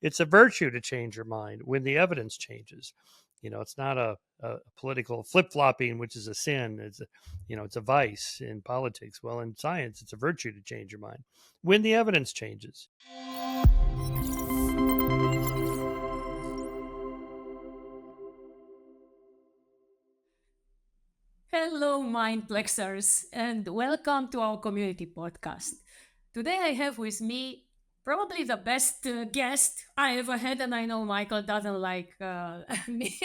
it's a virtue to change your mind when the evidence changes. It's not a political flip-flopping, which is a sin. It's a vice in politics. Well, in science, it's a virtue to change your mind when the evidence changes. Hello, Mindplexers, and welcome to our community podcast. Today I have with me probably the best guest I ever had, and I know Michael doesn't like me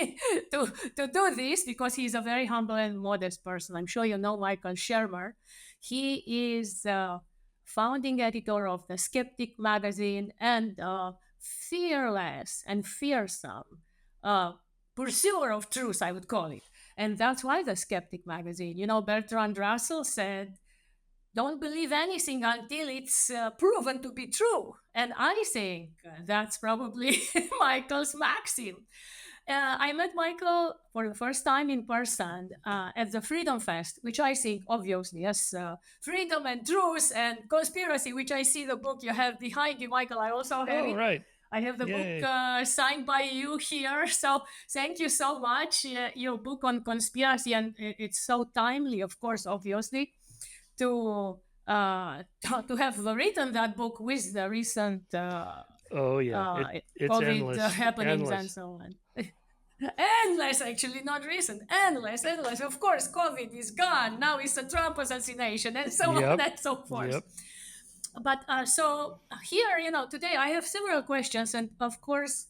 to do this because he's a very humble and modest person. I'm sure you know Michael Shermer. He is founding editor of the Skeptic magazine and fearless and fearsome pursuer of truth, I would call it. And that's why the Skeptic magazine, Bertrand Russell said, don't believe anything until it's proven to be true. And I think that's probably Michael's maxim. I met Michael for the first time in person at the Freedom Fest, which I think obviously as freedom and truth and conspiracy, which I see the book you have behind you, Michael. I also have it. Right. I have the Yay. book signed by you here. So thank you so much. Your book on conspiracy, and it's so timely, of course, obviously, to have written that book with the recent it's COVID endless. happenings and so on. Endless, actually, not recent. Endless. Of course, COVID is gone. Now it's a Trump assassination and so on and so forth. Yep. But so here, today I have several questions, and of course,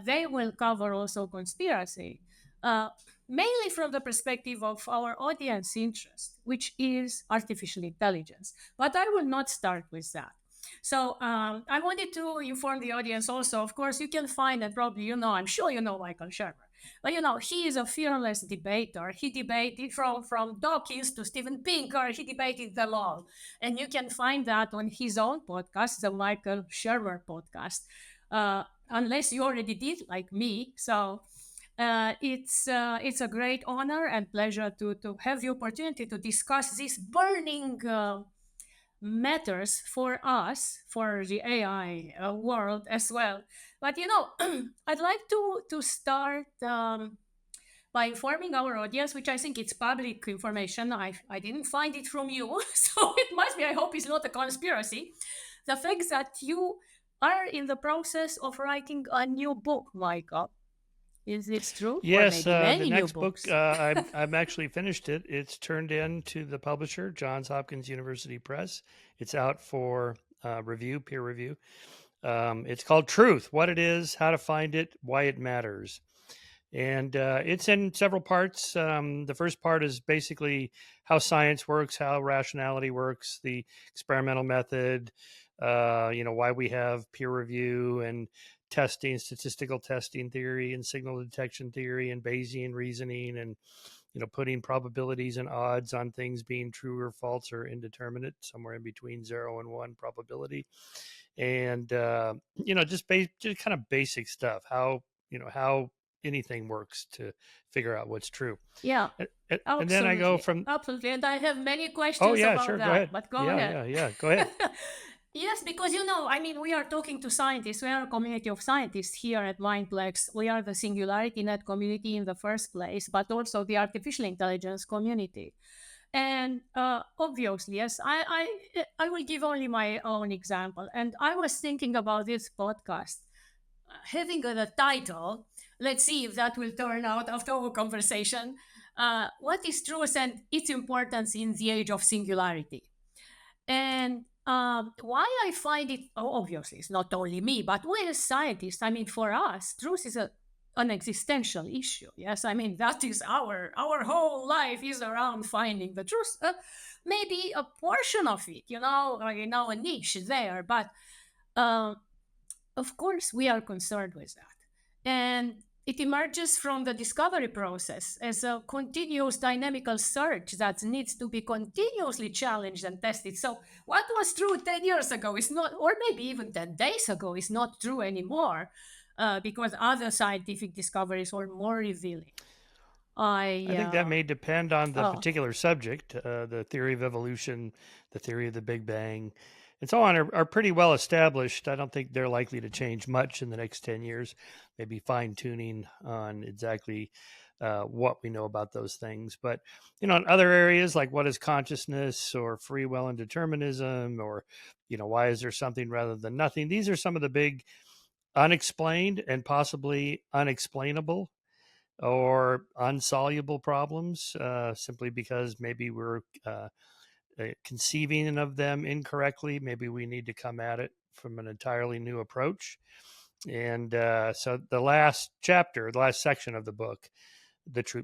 they will cover also conspiracy, mainly from the perspective of our audience interest, which is artificial intelligence. But I will not start with that. So I wanted to inform the audience also, of course, you can find, and probably I'm sure you know Michael Shermer. But he is a fearless debater. He debated from Dawkins to Steven Pinker. He debated them all. And you can find that on his own podcast, the Michael Shermer podcast, unless you already did, like me. So it's a great honor and pleasure to have the opportunity to discuss these burning matters for us, for the AI world as well. But I'd like to start by informing our audience, which I think it's public information. I didn't find it from you, so it must be. I hope it's not a conspiracy. The fact that you are in the process of writing a new book, Michael. Is this true? Yes, or maybe the many next new book, books? I've actually finished it. It's turned in to the publisher, Johns Hopkins University Press. It's out for review, peer review. It's called Truth: What It Is, How to Find It, Why It Matters. And it's in several parts. The first part is basically how science works, how rationality works, the experimental method, why we have peer review and testing, statistical testing theory and signal detection theory and Bayesian reasoning, and putting probabilities and odds on things being true or false or indeterminate, somewhere in between 0 and 1 probability. And just kind of basic stuff, how anything works to figure out what's true. Yeah. And then I go from absolutely, and I have many questions about sure, that. Go ahead. But go ahead. Yeah, go ahead. Yes, because we are talking to scientists. We are a community of scientists here at Mindplex. We are the Singularity Net community in the first place, but also the artificial intelligence community. And obviously, yes, I will give only my own example. And I was thinking about this podcast having a title. Let's see if that will turn out after our conversation. What is truth and its importance in the age of singularity? And why I find it, obviously, it's not only me, but we as scientists, for us, truth is an existential issue. Yes, that is our whole life is around finding the truth. Maybe a portion of it, a niche there, but of course we are concerned with that. And it emerges from the discovery process as a continuous dynamical search that needs to be continuously challenged and tested. So what was true 10 years ago is not, or maybe even 10 days ago, is not true anymore because other scientific discoveries are more revealing. I think that may depend on the particular subject, the theory of evolution, the theory of the Big Bang. and so on are pretty well established. I don't think they're likely to change much in the next 10 years, maybe fine tuning on exactly what we know about those things. But, in other areas like what is consciousness or free will and determinism, or, why is there something rather than nothing? These are some of the big unexplained and possibly unexplainable or unsoluble problems, simply because maybe we're conceiving of them incorrectly. Maybe we need to come at it from an entirely new approach. And so the last chapter, the last section of the book,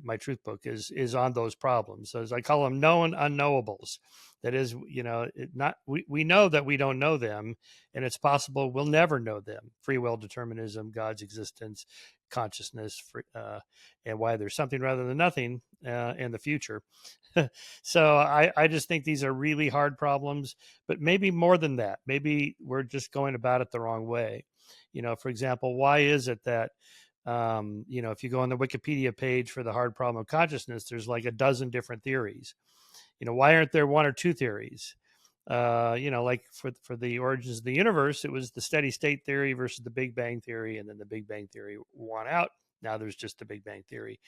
my truth book, is on those problems. So as I call them, known unknowables. That is, we know that we don't know them, and it's possible we'll never know them. Free will, determinism, God's existence, consciousness, and why there's something rather than nothing in the future. So I just think these are really hard problems, but maybe more than that. Maybe we're just going about it the wrong way. For example, why is it that if you go on the Wikipedia page for the hard problem of consciousness, there's like a dozen different theories. Why aren't there one or two theories? Like for the origins of the universe, it was the steady state theory versus the Big Bang theory, and then the Big Bang theory won out. Now there's just the Big Bang theory,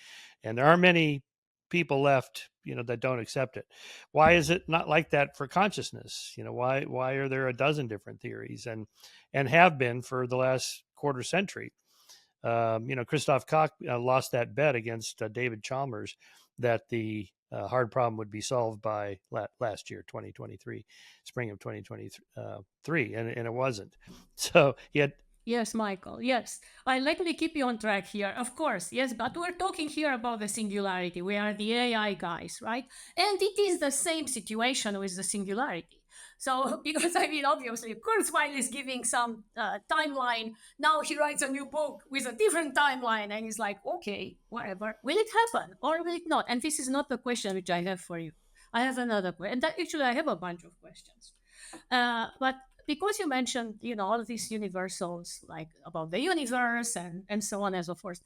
and there aren't many people left, that don't accept it. Why is it not like that for consciousness? Why are there a dozen different theories, and have been for the last quarter century? Christoph Koch lost that bet against David Chalmers that the hard problem would be solved by last year, 2023, spring of 2023, and it wasn't. So he had. Yes, Michael. Yes. Let me keep you on track here. Of course, yes, but we're talking here about the singularity. We are the AI guys, right? And it is the same situation with the singularity. So, because obviously, Kurzweil is giving some timeline. Now he writes a new book with a different timeline, and he's like, okay, whatever. Will it happen or will it not? And this is not the question which I have for you. I have another question. And actually, I have a bunch of questions. But because you mentioned, all these universals, like about the universe and so on and so forth,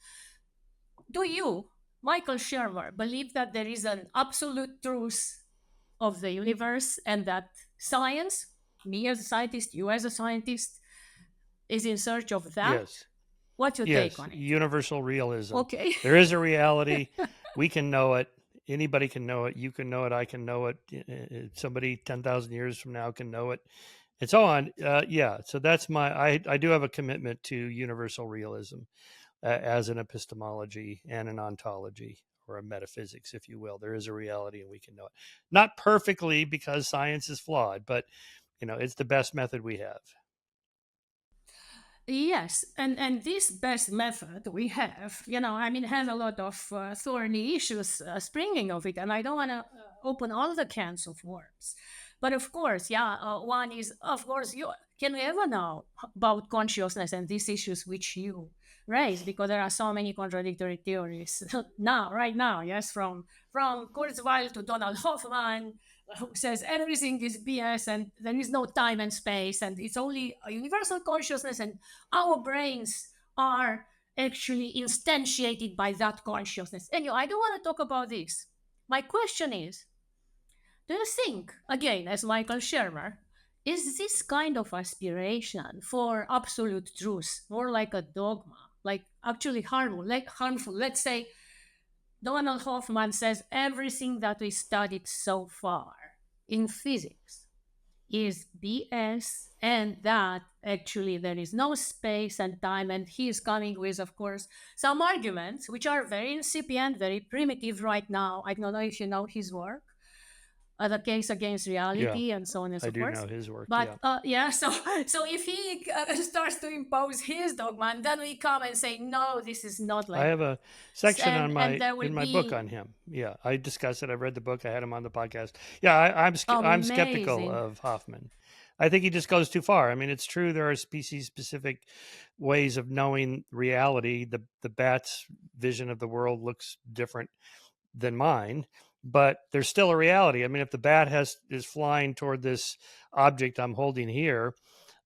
do you, Michael Shermer, believe that there is an absolute truth of the universe and that science, me as a scientist, you as a scientist, is in search of that? Yes. What's your take Yes, on it? universal realism. Okay. There is a reality. We can know it. Anybody can know it. You can know it. I can know it. Somebody 10,000 years from now can know it, and so on. Yeah. So that's I do have a commitment to universal realism as an epistemology and an ontology, or a metaphysics, if you will. There is a reality, and we can know it. Not perfectly, because science is flawed, but it's the best method we have. Yes, and this best method we have, has a lot of thorny issues springing of it, and I don't want to open all the cans of worms. But of course, one is, of course, can we ever know about consciousness and these issues which you raise, because there are so many contradictory theories right now, yes, from Kurzweil to Donald Hoffman, who says everything is BS and there is no time and space and it's only a universal consciousness and our brains are actually instantiated by that consciousness. Anyway, I don't want to talk about this. My question is, do you think, again, as Michael Shermer, is this kind of aspiration for absolute truth more like a dogma, like actually harmful? Let's say Donald Hoffman says everything that we studied so far in physics is BS, and that actually there is no space and time. And he is coming with, of course, some arguments which are very incipient, very primitive right now. I don't know if you know his work, the case against Yeah, reality, and so on and I so do forth. know his work. But Yeah. so if he starts to impose his dogma, and then we come and say, no, this is not I like have that, a section and there will in my book be on him. Yeah, I discuss it. I've read the book. I had him on the podcast. Yeah, I'm skeptical amazing. of Hoffman. I think he just goes too far. I mean, it's true there are species specific ways of knowing reality. The bat's vision of the world looks different than mine, but there's still a reality. I mean, if the bat is flying toward this object I'm holding here,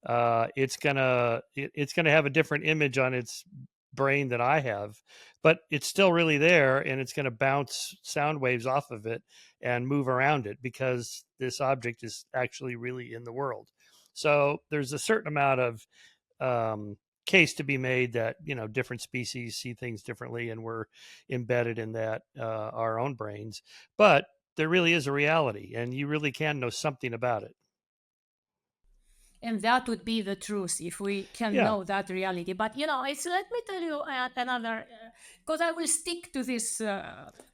it's gonna have a different image on its brain that I have, but it's still really there, and it's going to bounce sound waves off of it and move around it because this object is actually really in the world. So there's a certain amount of case to be made that different species see things differently, and we're embedded in that our own brains. But there really is a reality, and you really can know something about it. And that would be the truth if we can Yeah. know that reality. But it's let me tell you another, because I will stick to this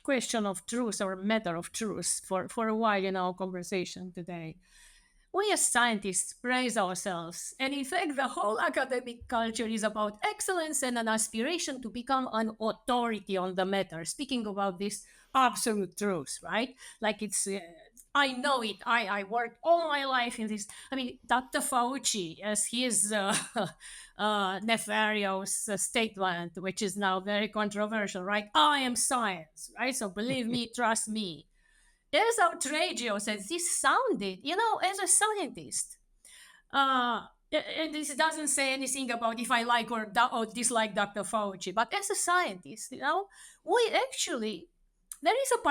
question of truth or matter of truth for a while in our conversation today. We as scientists praise ourselves, and in fact, the whole academic culture is about excellence and an aspiration to become an authority on the matter, speaking about this absolute truth, right? Like I know it. I worked all my life in this. I mean, Dr. Fauci, as his nefarious statement, which is now very controversial, right? I am science, right? So believe me, trust me. There's outrageous as this sounded, as a scientist. Uh, and this doesn't say anything about if I like or dislike Dr. Fauci, but as a scientist, we actually, there is a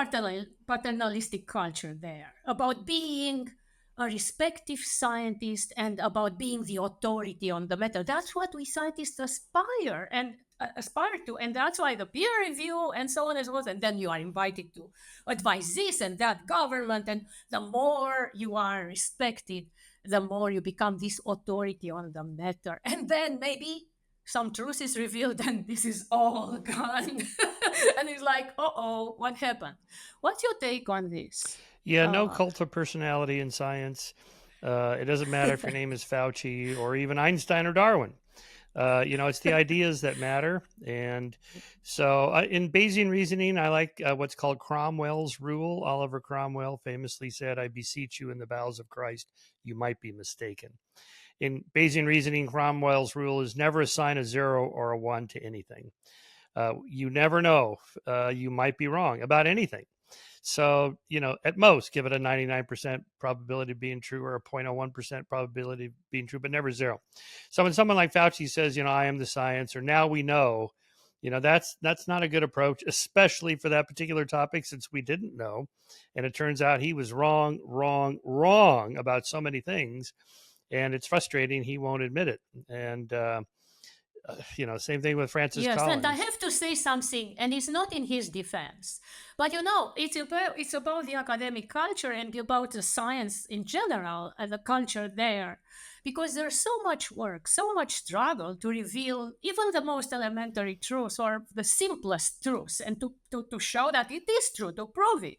paternalistic culture there about being a respective scientist and about being the authority on the matter. That's what we scientists aspire to, and that's why the peer review and so on and so forth. And then you are invited to advise this and that government, and the more you are respected, the more you become this authority on the matter. And then maybe some truth is revealed and this is all gone. And it's like, oh, what happened? What's your take on this? Yeah, no Uh, cult of personality in science. It doesn't matter if your name is Fauci or even Einstein or Darwin. It's the ideas that matter. And so in Bayesian reasoning, I like what's called Cromwell's rule. Oliver Cromwell famously said, I beseech you in the bowels of Christ, you might be mistaken. In Bayesian reasoning, Cromwell's rule is never assign a 0 or a 1 to anything. You never know. You might be wrong about anything. So, at most, give it a 99% probability of being true or a 0.01% probability of being true, but never 0. So when someone like Fauci says, I am the science, or now we know, that's not a good approach, especially for that particular topic, since we didn't know. And it turns out he was wrong, wrong, wrong about so many things. And it's frustrating. He won't admit it. And, same thing with Francis Yes, and I Collins. have to say something, and it's not in his defense, but it's about the academic culture and about the science in general and the culture there, because there's so much work, so much struggle to reveal even the most elementary truths or the simplest truths, and to show that it is true, to prove it.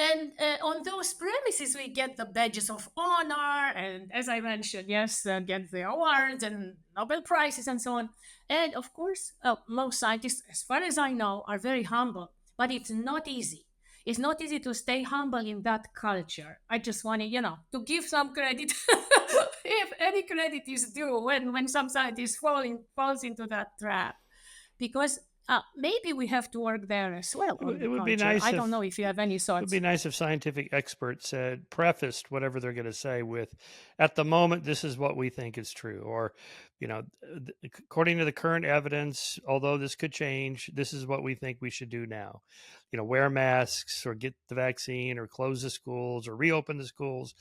And on those premises, we get the badges of honor, and as I mentioned, yes, get the awards and Nobel Prizes and so on. And of course, most scientists, as far as I know, are very humble, but it's not easy. It's not easy to stay humble in that culture. I just want to give some credit, if any credit is due, when some scientist falls into that trap, because maybe we have to work there as well on It the would be culture. nice I don't if know if you have any It would be thoughts. nice if scientific experts said prefaced whatever they're going to say with, "At the moment, this is what we think is true," or, according to the current evidence, although this could change, this is what we think we should do now. Wear masks or get the vaccine or close the schools or reopen the schools.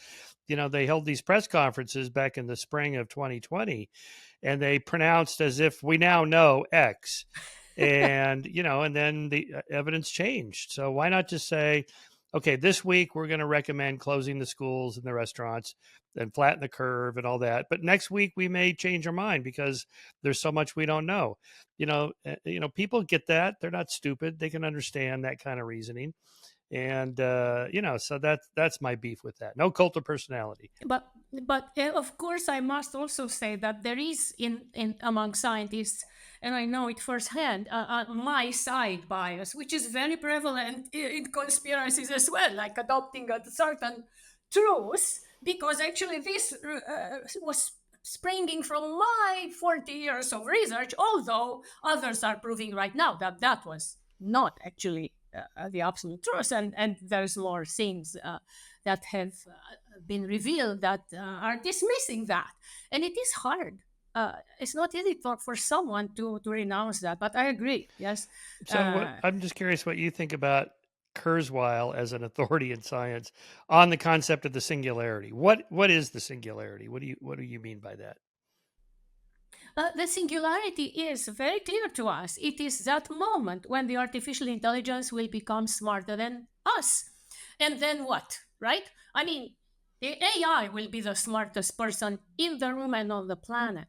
They held these press conferences back in the spring of 2020, and they pronounced as if we now know X. And then the evidence changed. So why not just say, okay, this week we're going to recommend closing the schools and the restaurants and flatten the curve and all that. But next week we may change our mind because there's so much we don't know. People get that. They're not stupid. They can understand that kind of reasoning. And so that's my beef with that. No cult of personality. But of course, I must also say that there is in among scientists, and I know it firsthand, my side bias, which is very prevalent in conspiracies as well, like adopting a certain truth, because actually this was springing from my 40 years of research, although others are proving right now that that was not actually the absolute truth, and there's more things that have been revealed that are dismissing that. And it is hard. It's not easy for someone to renounce that, but I agree. Yes. So what Uh, I'm just curious what you think about Kurzweil as an authority in science on the concept of the singularity. What is the singularity? What do you mean by that? The singularity is very clear to us. It is that moment when the artificial intelligence will become smarter than us. And then what, right? I mean, the AI will be the smartest person in the room and on the planet.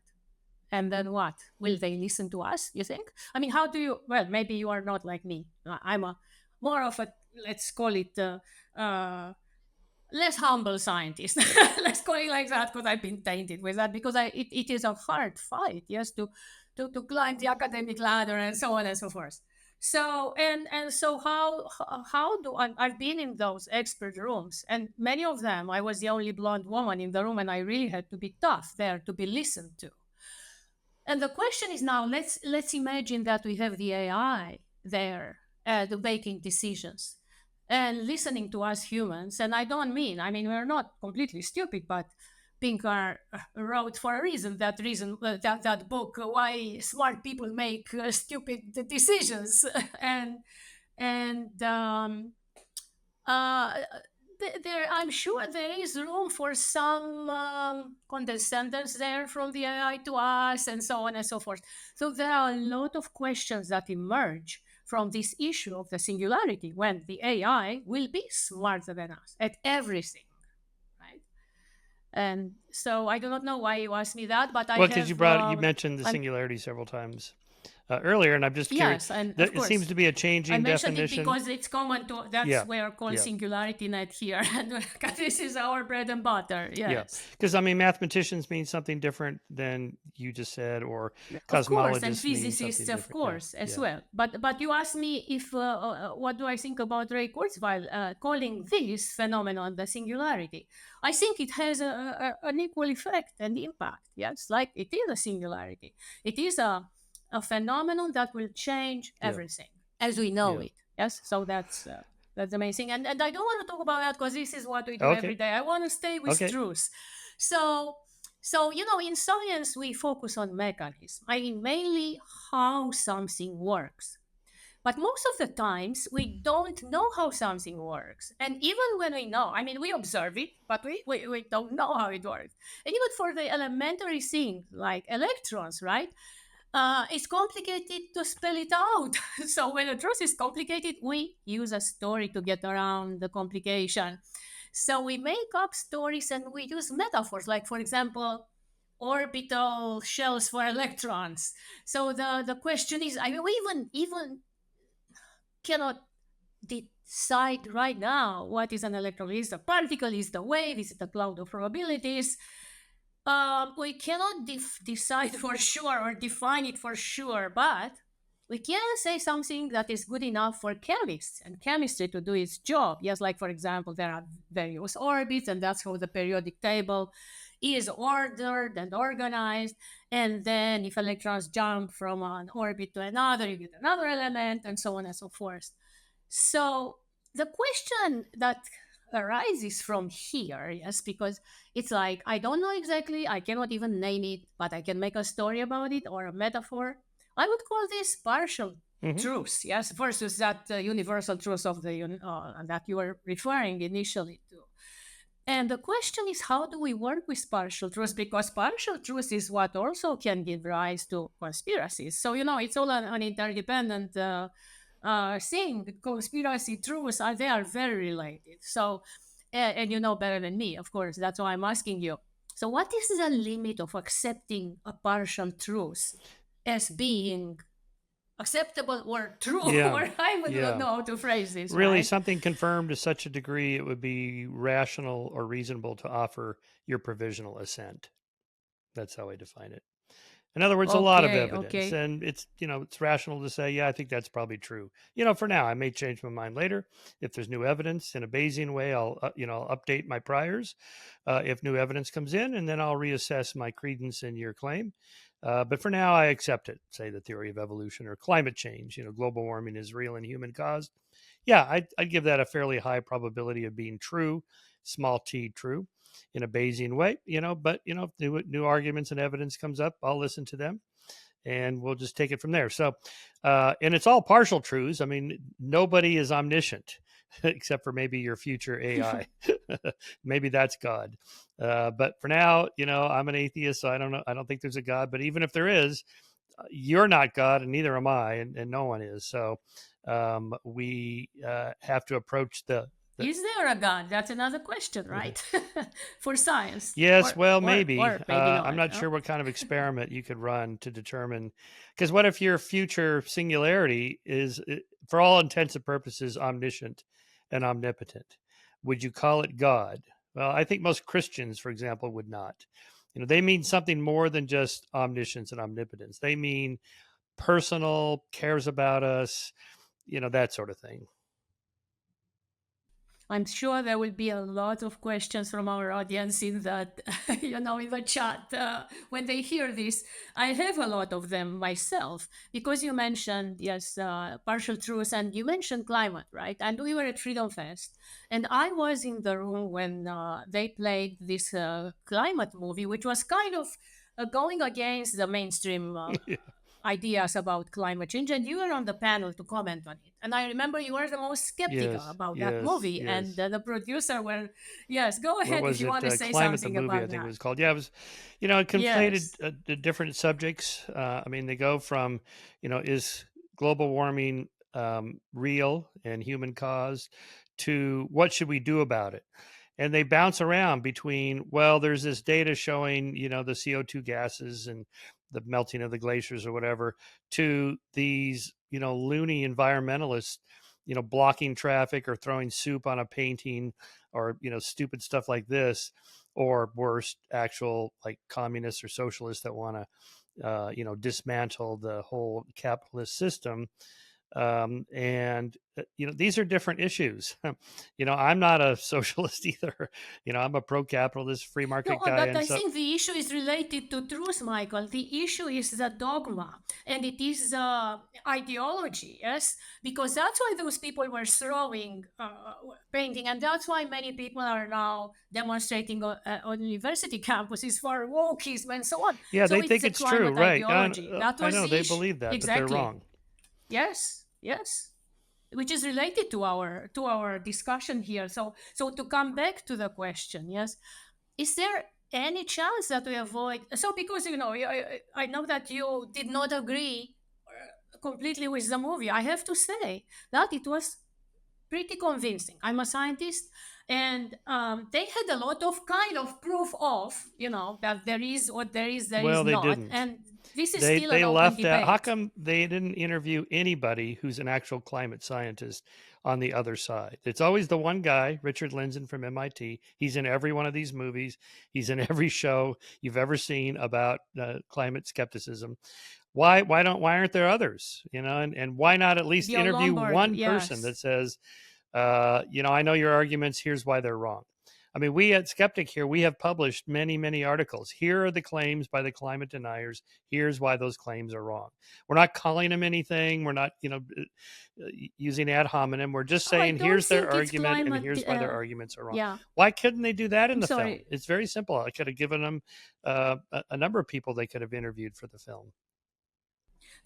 And then what? Will they listen to us, you think? I mean, how do you, well, maybe you are not like me. I'm a more of a, let's call it, less humble scientist. Let's call it like that, because I've been tainted with that, because it is a hard fight, yes, to climb the academic ladder and so on and so forth. So and so how do I've been in those expert rooms, and many of them I was the only blonde woman in the room, and I really had to be tough there to be listened to. And the question is now, let's imagine that we have the AI there making decisions and listening to us humans. And I mean, we're not completely stupid, but Pinker wrote for a reason that book, Why Smart People Make Stupid Decisions. and uh, there, I'm sure there is room for some condescendence there from the AI to us, and so on and so forth. So there are a lot of questions that emerge from this issue of the singularity, when the AI will be smarter than us at everything, right? And so I do not know why you asked me that, but I Well, because have. you mentioned the I'm, singularity several times earlier, and I'm just curious. yes, and of It seems course to be a I changing mentioned it definition. because it's common to, that's Yeah, where called yeah. singularity net here. And this is our bread and butter. Yeah, Yes. because I mean, mathematicians mean something different than you just said, or Of course, and cosmologists mean something physicists, of different. Yeah, course, as yeah. well. But you asked me if what do I think about Ray Kurzweil calling this phenomenon the singularity. I think it has an equal effect and impact. Yes, like it is a singularity. It is a phenomenon that will change Yeah, everything as we know yeah. it. Yes, so that's amazing. And I don't want to talk about that because this is what we do every Okay, day. I want to stay with okay. truth. So in science, we focus on mechanism. I mean, mainly how something works. But most of the times, we don't know how something works. And even when we know, I mean, we observe it, but we don't know how it works. And even for the elementary thing, like electrons, right? It's complicated to spell it out. So when the truth is complicated, we use a story to get around the complication. So we make up stories and we use metaphors, like, for example, orbital shells for electrons. So the question is, I mean, we even cannot decide right now what is an electron. Is a particle? Is the wave? Is it a cloud of probabilities? We cannot decide for sure or define it for sure, but we can say something that is good enough for chemists and chemistry to do its job. Yes, like for example, there are various orbits, and that's how the periodic table is ordered and organized. And then if electrons jump from an orbit to another, you get another element, and so on and so forth. So the question that arises from here, yes, because it's like, I don't know exactly, I cannot even name it, but I can make a story about it or a metaphor. I would call this partial Mm-hmm. truth, yes, versus that universal truth of that you were referring initially to. And the question is, how do we work with partial truth? Because partial truth is what also can give rise to conspiracies. So, it's all an interdependent thing. Conspiracy truths they are very related. So, and you know better than me, of course. That's why I'm asking you. So, what is the limit of accepting a partial truth as being acceptable or true? Yeah, Or I would not yeah. know how to phrase this, Really, right? something confirmed to such a degree it would be rational or reasonable to offer your provisional assent. That's how I define it. In other words, a lot of Okay, evidence, okay. and it's rational to say, yeah, I think that's probably true. For now, I may change my mind later if there's new evidence in a Bayesian way. I'll update my priors if new evidence comes in, and then I'll reassess my credence in your claim. But for now, I accept it. Say the theory of evolution or climate change. Global warming is real and human caused. Yeah, I'd give that a fairly high probability of being true, small t true, in a Bayesian way. But if new arguments and evidence comes up, I'll listen to them, and we'll just take it from there. So, and it's all partial truths. I mean, nobody is omniscient. except for maybe your future AI. Maybe that's God. But for now, I'm an atheist, so I don't know. I don't think there's a God. But even if there is, you're not God, and neither am I, and no one is. So we have to approach the. Is there a God? That's another question, right? For science, Yes, or well, or maybe. or maybe I'm not. not No? sure what kind of experiment you could run to determine. Because what if your future singularity is, for all intents and purposes, omniscient and omnipotent? Would you call it God? Well, I think most Christians, for example, would not. They mean something more than just omniscience and omnipotence. They mean personal, cares about us, that sort of thing. I'm sure there will be a lot of questions from our audience in that, in the chat when they hear this. I have a lot of them myself because you mentioned, yes, partial truths, and you mentioned climate, right? And we were at Freedom Fest, and I was in the room when they played this climate movie, which was kind of going against the mainstream ideas about climate change, and you were on the panel to comment on it. And I remember you were the most skeptical Yes, about that yes, movie, and yes. the producer were, yes, go What ahead if was you it? want to say Climate the something movie, I about think it that. was called. Yeah, it was, it conflated Yes. the different subjects. I mean, they go from, is global warming real and human caused, to what should we do about it? And they bounce around between, well, there's this data showing, the CO2 gases and the melting of the glaciers or whatever, to these, loony environmentalists, blocking traffic or throwing soup on a painting, or stupid stuff like this, or worse, actual like communists or socialists that want to dismantle the whole capitalist system. And these are different issues. I'm not a socialist either. I'm a pro-capitalist free No, market guy, but and I so think the issue is related to truth, Michael. The issue is the dogma, and it is ideology, yes? Because that's why those people were throwing painting, and that's why many people are now demonstrating on university campuses for wokeism and so on. yeah, So they it's think a it's true, climate right? ideology. That I was know the they issue. believe that, but they're Exactly. wrong. Yes, yes, which is related to our discussion here. So to come back to the question, yes, is there any chance that we avoid? So because I know that you did not agree completely with the movie. I have to say that it was pretty convincing. I'm a scientist, and they had a lot of kind of proof of that there is what there is Well, they not, didn't. and this is They still an they open left out. How debate. come they didn't interview anybody who's an actual climate scientist on the other side? It's always the one guy, Richard Lindzen from MIT. He's in every one of these movies. He's in every show you've ever seen about climate skepticism. Why aren't there others? And why not at least Bjorn interview Lomborg, one person yes. that says, I know your arguments. Here's why they're wrong. I mean, we at Skeptic here, we have published many, many articles. Here are the claims by the climate deniers. Here's why those claims are wrong. We're not calling them anything. We're not, using ad hominem. We're just Oh, I saying, don't here's their think it's argument and climate. here's why their arguments are wrong. Yeah, Why couldn't they do that in I'm the film? sorry. It's very simple. I could have given them a number of people they could have interviewed for the film.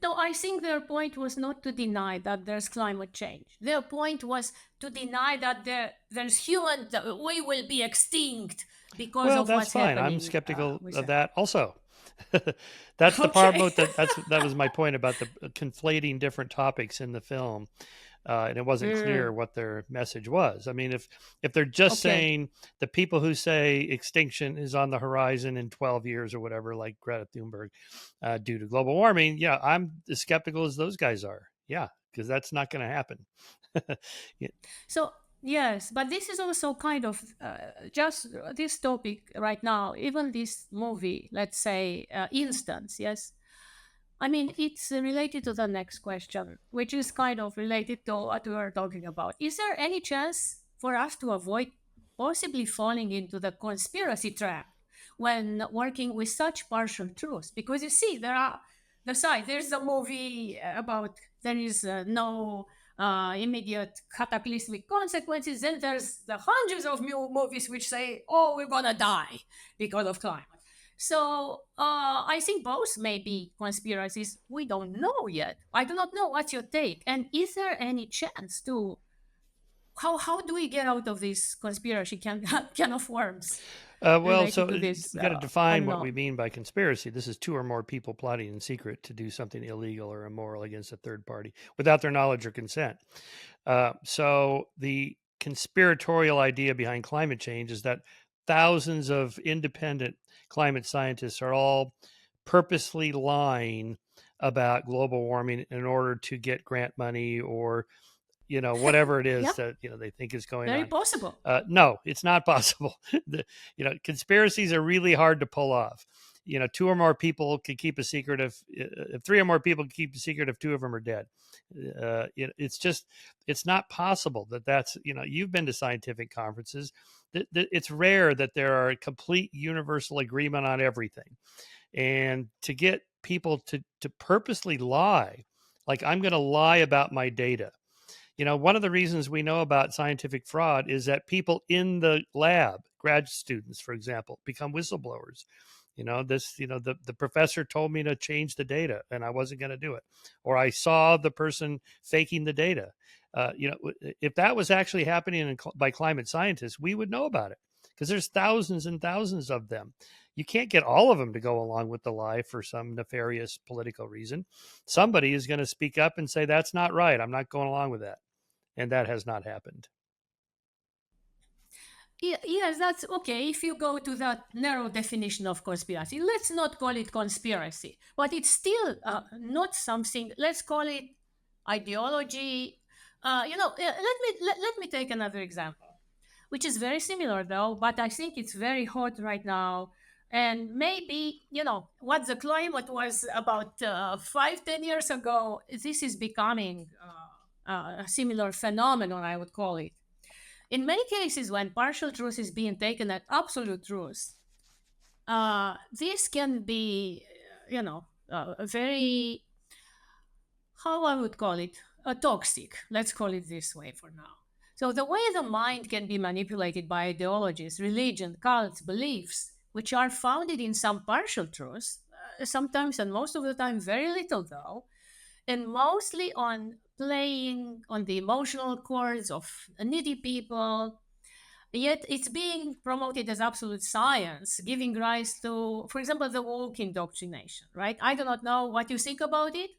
No, I think their point was not to deny that there's climate change. Their point was to deny that there's human, that we will be extinct because Well, of that's what's fine. I'm happening skeptical with of them. that also. That's the part Okay. about that was my point about the conflating different topics in the film, and it wasn't clear what their message was. I mean, if they're just Okay. saying the people who say extinction is on the horizon in 12 years or whatever, like Greta Thunberg, due to global warming, yeah, I'm as skeptical as those guys are. Yeah, because that's not going to happen. Yeah. So, yes, but this is also kind of just this topic right now, even this movie, let's say, instance, yes? I mean, it's related to the next question, which is kind of related to what we were talking about. Is there any chance for us to avoid possibly falling into the conspiracy trap when working with such partial truths? Because you see, there's a movie about there is no immediate cataclysmic consequences. Then there's the hundreds of movies which say, "Oh, we're gonna die because of climate." So I think both may be conspiracies. We don't know yet. I do not know. What's your take? And is there any chance to how do we get out of this conspiracy can of worms Well, related so to this? we got to I define don't what know. we mean by conspiracy. This is two or more people plotting in secret to do something illegal or immoral against a third party without their knowledge or consent. So the conspiratorial idea behind climate change is that thousands of independent climate scientists are all purposely lying about global warming in order to get grant money or whatever it is Yep, that they think is going very on. possible. No, it's not possible. Conspiracies are really hard to pull off. Two or more people can keep a secret if three or more people can keep a secret if two of them are dead. It's not possible that's you've been to scientific conferences. It's rare that there are complete universal agreement on everything, and to get people to purposely lie, like I'm going to lie about my data. One of the reasons we know about scientific fraud is that people in the lab, grad students, for example, become whistleblowers. The professor told me to change the data and I wasn't going to do it. Or I saw the person faking the data. If that was actually happening by climate scientists, we would know about it because there's thousands and thousands of them. You can't get all of them to go along with the lie for some nefarious political reason. Somebody is going to speak up and say, that's not right. I'm not going along with that. And that has not happened. Yes, that's okay. If you go to that narrow definition of conspiracy, let's not call it conspiracy, but it's still not something. Let's call it ideology. Let me take another example, which is very similar though, but I think it's very hot right now. And maybe what the climate was about 5, 10 years ago. This is becoming a similar phenomenon, I would call it. In many cases, when partial truth is being taken as absolute truth, this can be, a very, how I would call it, toxic. Let's call it this way for now. So, the way the mind can be manipulated by ideologies, religion, cults, beliefs, which are founded in some partial truths, sometimes and most of the time, very little though, and mostly on playing on the emotional chords of needy people. Yet it's being promoted as absolute science, giving rise to, for example, the woke indoctrination, right? I do not know what you think about it.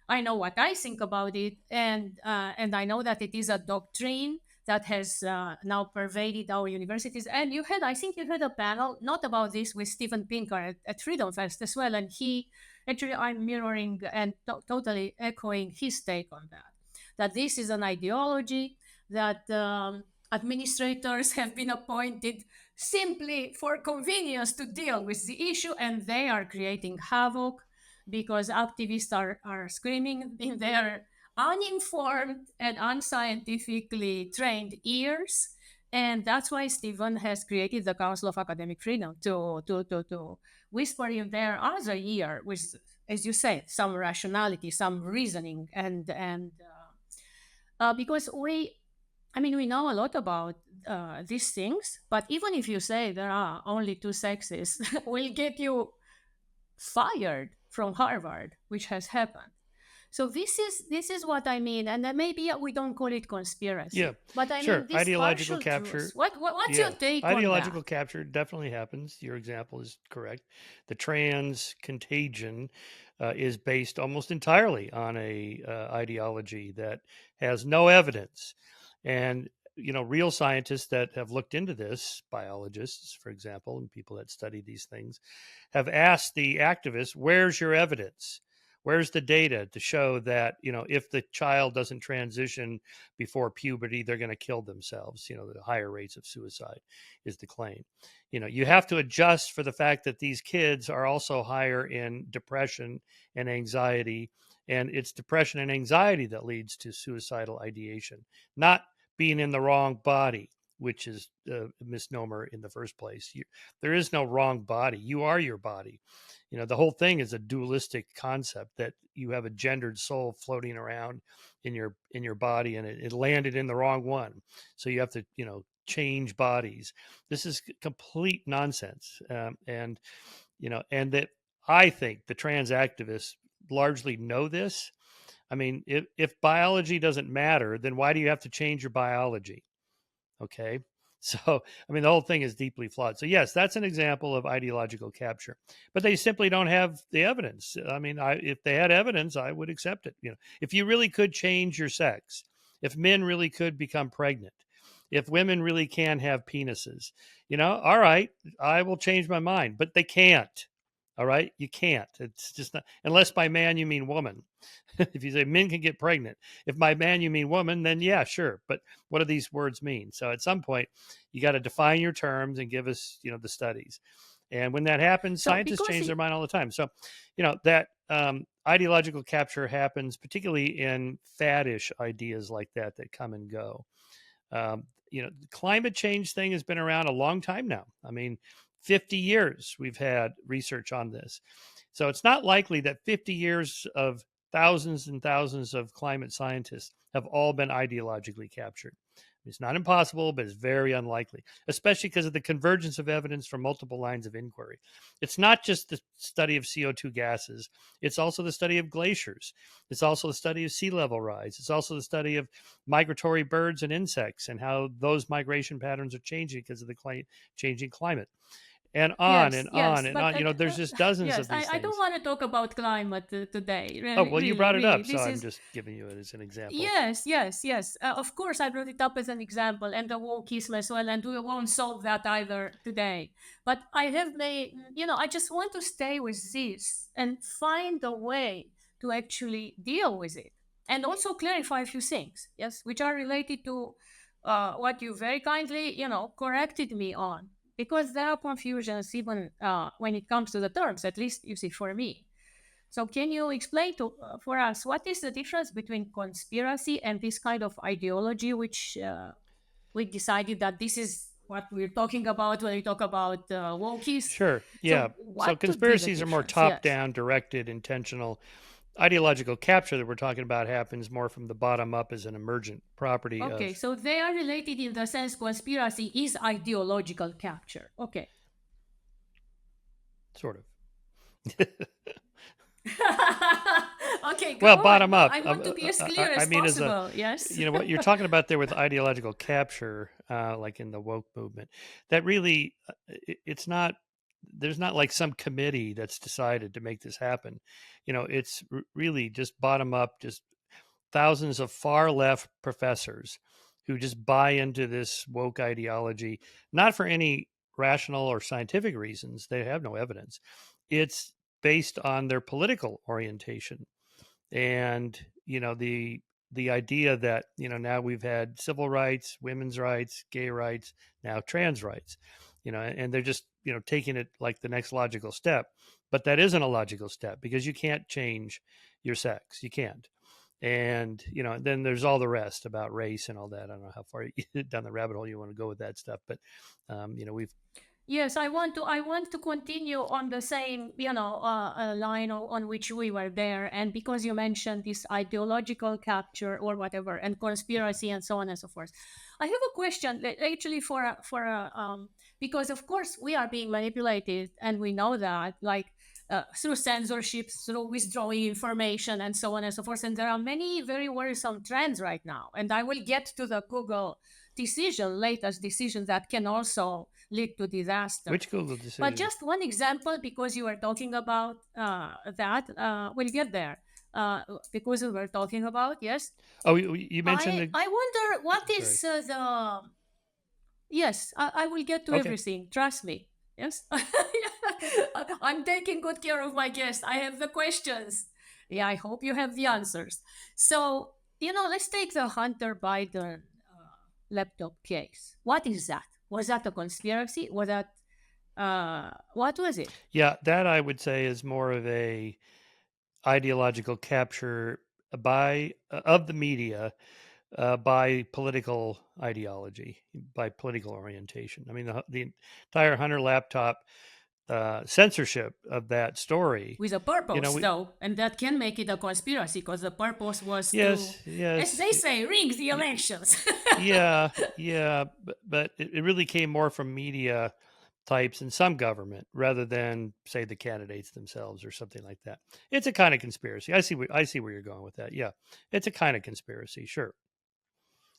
I know what I think about it, and I know that it is a doctrine that has now pervaded our universities. And I think you had a panel not about this with Steven Pinker at Freedom Fest as well, and actually, I'm mirroring and totally echoing his take on that. That this is an ideology that administrators have been appointed simply for convenience to deal with the issue, and they are creating havoc because activists are screaming in their uninformed and unscientifically trained ears. And that's why Stephen has created the Council of Academic Freedom to whisper in their other ear with, as you said, some rationality, some reasoning, and because we know a lot about these things, but even if you say there are only two sexes, will get you fired from Harvard, which has happened. So this is what I mean, and then maybe we don't call it Yeah, conspiracy, but I sure. mean this Ideological partial truth. capture. What's your Yeah, take on that? ideological capture definitely happens. Your example is correct. The trans contagion is based almost entirely on a ideology that has no evidence, and real scientists that have looked into this, biologists, for example, and people that study these things, have asked the activists, "Where's your evidence? Where's the data to show that if the child doesn't transition before puberty, they're going to kill themselves? The higher rates of suicide is the claim. You have to adjust for the fact that these kids are also higher in depression and anxiety, and it's depression and anxiety that leads to suicidal ideation, not being in the wrong body, which is a misnomer in the first place. There is no wrong body. You are your body. The whole thing is a dualistic concept that you have a gendered soul floating around in your body, and it landed in the wrong one, so you have to change bodies. This is complete nonsense, and that I think the trans activists largely know this, I mean, if biology doesn't matter, then why do you have to change your biology? Okay. So, I mean, the whole thing is deeply flawed. So, yes, that's an example of ideological capture, but they simply don't have the evidence. I mean, if they had evidence, I would accept it. If you really could change your sex, if men really could become pregnant, if women really can have penises, all right, I will change my mind, but they can't. All right. You can't. It's just not, unless by man you mean woman. If you say men can get pregnant, if by man you mean woman, then yeah, sure. But what do these words mean? So at some point, you got to define your terms and give us, the studies. And when that happens, So scientists because change their mind all the time. So, that ideological capture happens particularly in faddish ideas like that come and go. The climate change thing has been around a long time now. I mean, 50 years we've had research on this. So it's not likely that 50 years of thousands and thousands of climate scientists have all been ideologically captured. It's not impossible, but it's very unlikely, especially because of the convergence of evidence from multiple lines of inquiry. It's not just the study of CO2 gases, it's also the study of glaciers. It's also the study of sea level rise. It's also the study of migratory birds and insects and how those migration patterns are changing because of the changing climate. And on yes, and yes, on and but on. There's just dozens yes, of these I don't things. want to talk about climate today. Oh, Really, well, you really, brought it really. up, so This I'm is just giving you it as an example. yes, yes, yes. Of course, I brought it up as an example, and the wokeism as well, and we won't solve that either today. But I have made, I just want to stay with this and find a way to actually deal with it, and also clarify a few things, yes, which are related to what you very kindly, corrected me on, because there are confusions even when it comes to the terms. At least you see for me. So, can you explain for us what is the difference between conspiracy and this kind of ideology, which we decided that this is what we're talking about when we talk about wokies? Sure. Yeah. So, So what could be the conspiracies are more difference? top Yes. down, directed, intentional. Ideological capture that we're talking about happens more from the bottom up as an emergent property Okay, of so they are related in the sense conspiracy is ideological capture. Okay. sort of. Okay, go Well, on. bottom up. I want to be as clear I as mean, as a, possible. Yes. what you're talking about there with ideological capture, like in the woke movement, that really, it's not. There's not like some committee that's decided to make this happen. It's really just bottom up, just thousands of far left professors who just buy into this woke ideology, not for any rational or scientific reasons. They have no evidence. It's based on their political orientation and the idea that now we've had civil rights, women's rights, gay rights, now trans rights, and they're just taking it like the next logical step, but that isn't a logical step because you can't change your sex. You can't. And then there's all the rest about race and all that. I don't know how far down the rabbit hole you want to go with that stuff, but we've Yes, I want to continue on the same, line on which we were there, and because you mentioned this ideological capture or whatever, and conspiracy and so on and so forth, I have a question actually because of course we are being manipulated, and we know that, like through censorship, through withdrawing information, and so on and so forth, and there are many very worrisome trends right now, and I will get to the Google latest decision that can also lead to disaster. which Google But decision. just one example, because you were talking about that, we'll get there. Because we were talking about, yes. Oh, you mentioned I wonder what sorry. is the. Yes, I will get to Okay. everything. Trust me. Yes. I'm taking good care of my guest. I have the questions. Yeah, I hope you have the answers. So, let's take the Hunter Biden laptop case. What is that? Was that a conspiracy? Was that what was it? Yeah, that I would say is more of a ideological capture by of the media by political ideology, by political orientation. I mean, the entire Hunter laptop censorship of that story. With a purpose, We though, and that can make it a conspiracy because the purpose was to, yes, as yes, they say, rig the elections. yeah, yeah, but it really came more from media types in some government rather than, say, the candidates themselves or something like that. It's a kind of conspiracy. I see where you're going with that. Yeah, it's a kind of conspiracy. Sure.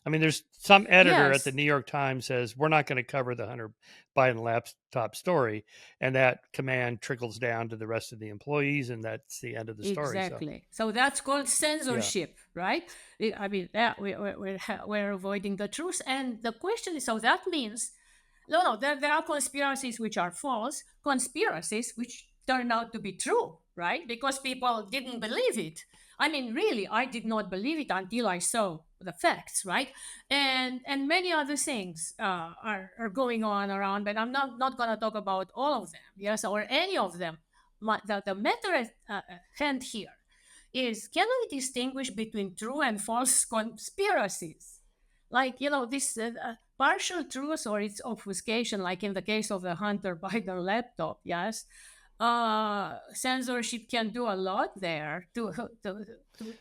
I mean, there's some editor at the Yes, New York Times says we're not going to cover the Hunter Biden laptop story, and that command trickles down to the rest of the employees, and that's the end of the story. So, exactly. So that's called yeah. censorship, right? I mean, yeah, we're avoiding the truth. And the question is, so that means, no, there are conspiracies which are false, conspiracies which turn out to be true, right? Because people didn't believe it. I mean, really, I did not believe it until I saw the facts, right? And many other things are going on around, but I'm not going to talk about all of them, yes, or any of them. The matter at hand here is, can we distinguish between true and false conspiracies? Like, this partial truth or its obfuscation, like in the case of the Hunter Biden laptop, yes, censorship can do a lot there to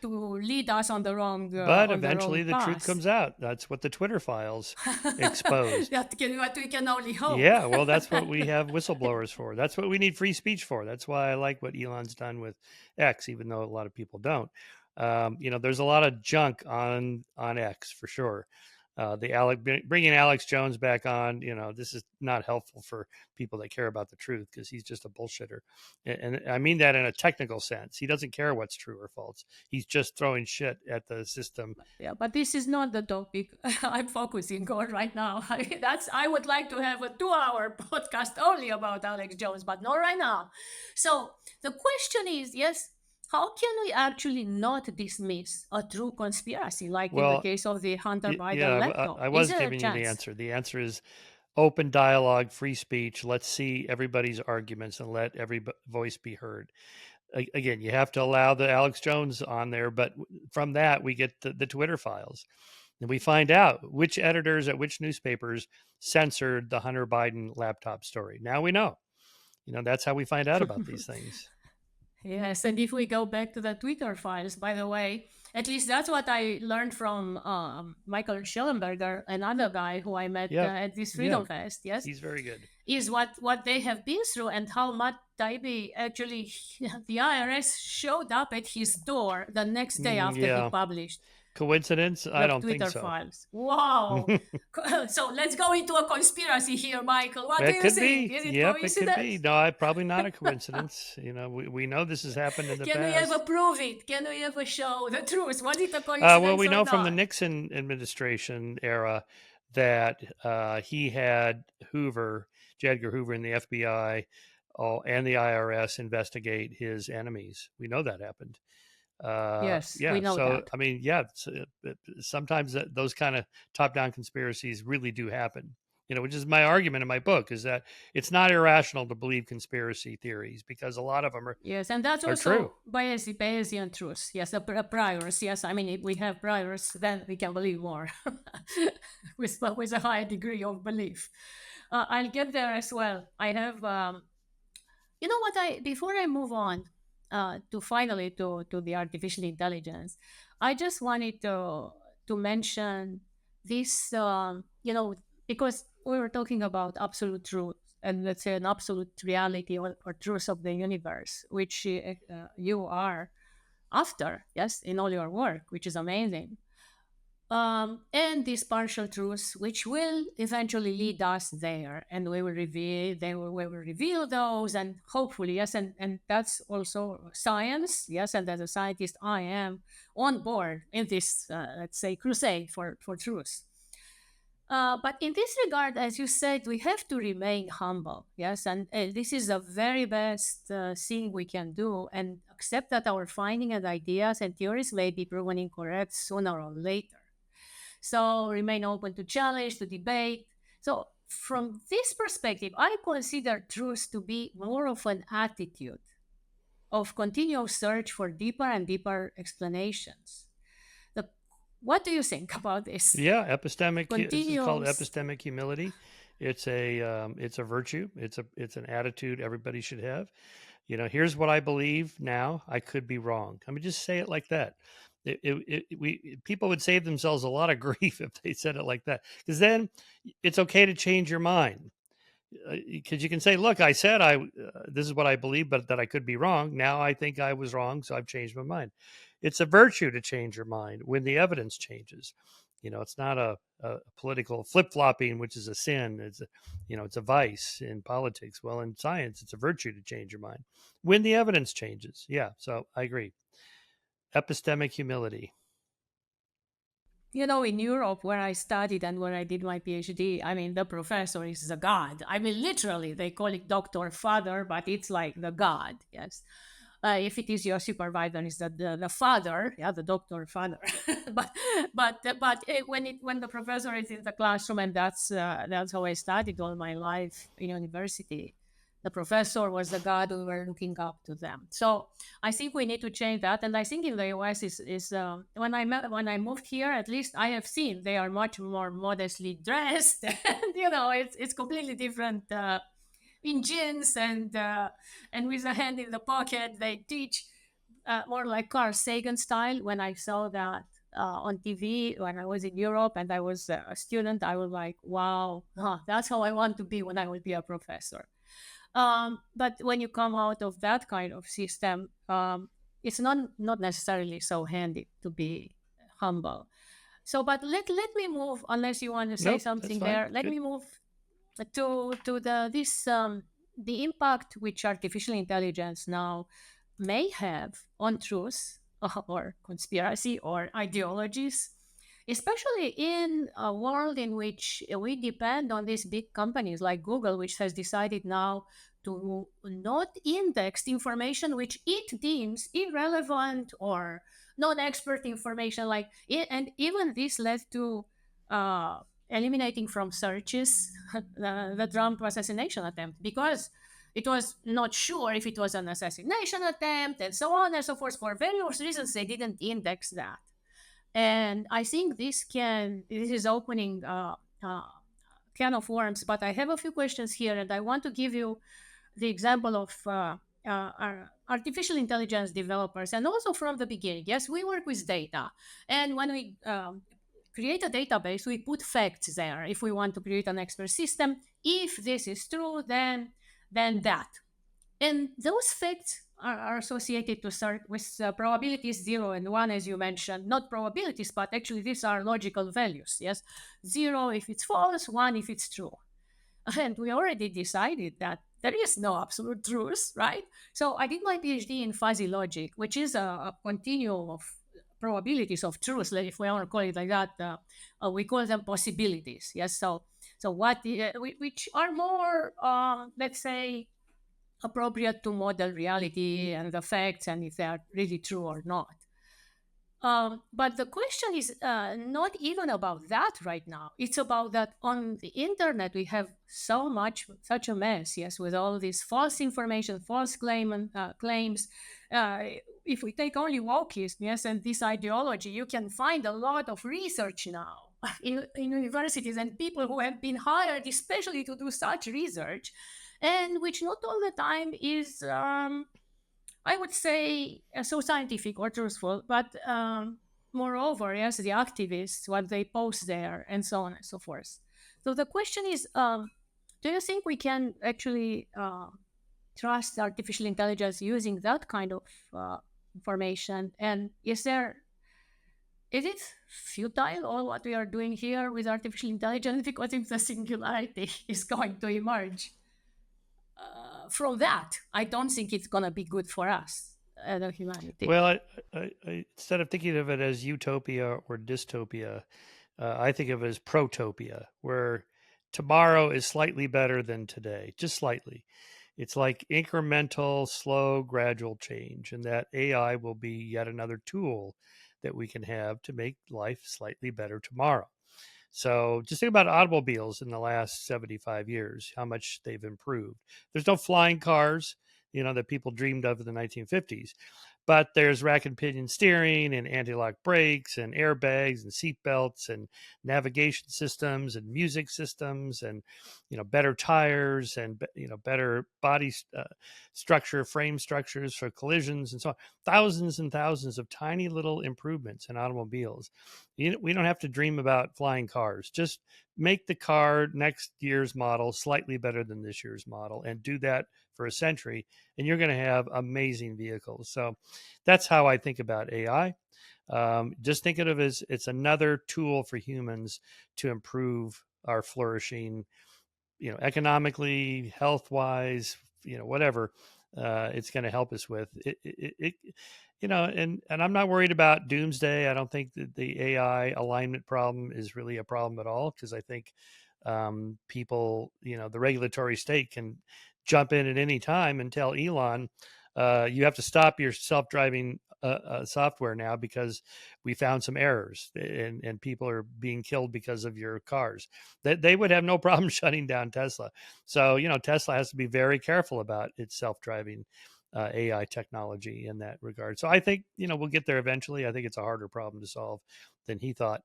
lead us But on the wrong eventually the truth path. comes out. That's what the Twitter files exposed. What we can only hope. Yeah, well, that's what we have whistleblowers for. That's what we need free speech for. That's why I like what Elon's done with X, even though a lot of people don't. There's a lot of junk on X for sure. Bringing Alex Jones back on, this is not helpful for people that care about the truth because he's just a bullshitter, and I mean that in a technical sense. He doesn't care what's true or false. He's just throwing shit at the system. Yeah, but this is not the topic I'm focusing on right now. I would like to have a 2-hour podcast only about Alex Jones, but not right now. So the question is, yes, how can we actually not dismiss a true conspiracy, like in the Well, case of the Hunter yeah, Biden laptop? I Is was there a giving you the chance? answer. The answer is open dialogue, free speech. Let's see everybody's arguments and let every voice be heard. Again, you have to allow the Alex Jones on there, but from that we get the Twitter files, and we find out which editors at which newspapers censored the Hunter Biden laptop story. Now we know. That's how we find out about these things. Yes, and if we go back to the Twitter files, by the way, at least that's what I learned from Michael Shermer, another guy who I met Yeah, at this yeah, Freedom Fest. Yes, he's very good. is what they have been through and how Matt Taibbi actually, the IRS showed up at his door the next day after he Yeah, published coincidence? I the don't think Twitter so. files. Wow. So let's go into a conspiracy here, Michael. What do It you could think? be. Is it Yep, it could be. coincidence? No, probably not a coincidence. We know this has happened in the Can we ever past. prove it? Can we ever show the truth? Was it a Well, coincidence we or know from the not? Nixon administration era that he had J. Edgar Hoover, and the FBI and the IRS investigate his enemies. We know that happened. Yes, we Yeah. know So, that. I mean, yeah, sometimes those kind of top down conspiracies really do happen. Which is my argument in my book, is that it's not irrational to believe conspiracy theories because a lot of them Yes, and that's are true. also Bayesian truth. Yes, the priors. Yes, I mean, if we have priors, then we can believe more with a high degree of belief. I'll get there as well. I have, you know what? Before I move on to finally to the artificial intelligence, I just wanted to mention this. Because we were talking about absolute truth and let's say an absolute reality or truth of the universe, which you are after, yes, in all your work, which is amazing. And these partial truths, which will eventually lead us there, and we will reveal those, and hopefully, yes, and that's also science, yes, and as a scientist, I am on board in this, let's say, crusade for truth. But in this regard, as you said, we have to remain humble. Yes, and this is the very best thing we can do, and accept that our findings and ideas and theories may be proven incorrect sooner or later. So remain open to challenge, to debate. So from this perspective, I consider truth to be more of an attitude of continuous search for deeper and deeper explanations. The, what do you think about this? Yeah, epistemic. This is called Continuous. epistemic humility. It's a virtue. It's an attitude everybody should have. Here's what I believe now. I could be wrong. I mean, just say it like that. People would save themselves a lot of grief if they said it like that, because then it's okay to change your mind. because you can say, look, I said this is what I believe, but that I could be wrong. Now I think I was wrong, so I've changed my mind. It's a virtue to change your mind when the evidence changes. It's not a political flip flopping, which is a sin. It's a vice in politics. Well, in science, it's a virtue to change your mind when the evidence changes. Yeah, so I agree. Epistemic humility. In Europe, where I studied and where I did my PhD, I mean, the professor is the god. I mean, literally, they call it doctor father, but it's like the god. Yes. If it is your supervisor, is the father, yeah, the doctor father. but when the professor is in the classroom, and that's how I studied all my life in university. The professor was the god we were looking up to them. So I think we need to change that. And I think in the US is when I moved here, at least I have seen they are much more modestly dressed, and it's completely different. In jeans and with a hand in the pocket, they teach more like Carl Sagan style. When I saw that on TV when I was in Europe and I was a student, I was like, wow, that's how I want to be when I will be a professor. But when you come out of that kind of system, it's not necessarily so handy to be humble. So, but let me move. Unless you want to say Nope, that's something fine. there, let Good. me move to the impact which artificial intelligence now may have on truth or conspiracy or ideologies, especially in a world in which we depend on these big companies like Google, which has decided now to not index information which it deems irrelevant or non-expert information, and even this led to uh, eliminating from searches the Trump assassination attempt, because it was not sure if it was an assassination attempt and so on and so forth. For various reasons, they didn't index that. And I think this is opening can of worms. But I have a few questions here, and I want to give you the example of artificial intelligence developers, and also from the beginning. Yes, we work with data, and when we create a database, we put facts there. If we want to create an expert system, if this is true, then that. And those facts are associated to start with probabilities 0 and 1, as you mentioned. Not probabilities, but actually these are logical values. Yes, 0 if it's false, 1 if it's true. And we already decided that there is no absolute truth, right? So I did my PhD in fuzzy logic, which is a continuum of probabilities of truth. If we want to call it like that, we call them possibilities. Yes. So which are more, let's say, appropriate to model reality and the facts, and if they are really true or not. But the question is not even about that right now. It's about that on the internet we have such a mess, yes, with all this false information, false claims. If we take only wokeism, yes, and this ideology, you can find a lot of research now in universities and people who have been hired especially to do such research, and which not all the time is I would say so scientific or truthful, but moreover, yes, the activists, what they post there, and so on and so forth. So the question is, do you think we can actually trust artificial intelligence using that kind of information? And is it futile all what we are doing here with artificial intelligence? Because if the singularity is going to emerge from that, I don't think it's going to be good for us, the humanity. Well, instead of thinking of it as utopia or dystopia, I think of it as protopia, where tomorrow is slightly better than today, just slightly. It's like incremental, slow, gradual change, and that AI will be yet another tool that we can have to make life slightly better tomorrow. So just think about automobiles in the last 75 years, how much they've improved. There's no flying cars. that people dreamed of in the 1950s. But there's rack and pinion steering and anti-lock brakes and airbags and seat belts and navigation systems and music systems and better tires and better body structure, frame structures for collisions and so on. Thousands and thousands of tiny little improvements in automobiles. We don't have to dream about flying cars. Just make the car next year's model slightly better than this year's model, and do that for a century, and you're going to have amazing vehicles. So that's how I think about AI. Just think of it as it's another tool for humans to improve our flourishing, economically, health wise, whatever. It's going to help us with it. And I'm not worried about doomsday. I don't think that the AI alignment problem is really a problem at all, because I think people, the regulatory state can jump in at any time and tell Elon, you have to stop your self-driving software now because we found some errors, and people are being killed because of your cars. They would have no problem shutting down Tesla. So, Tesla has to be very careful about its self-driving AI technology in that regard. So I think, we'll get there eventually. I think it's a harder problem to solve than he thought.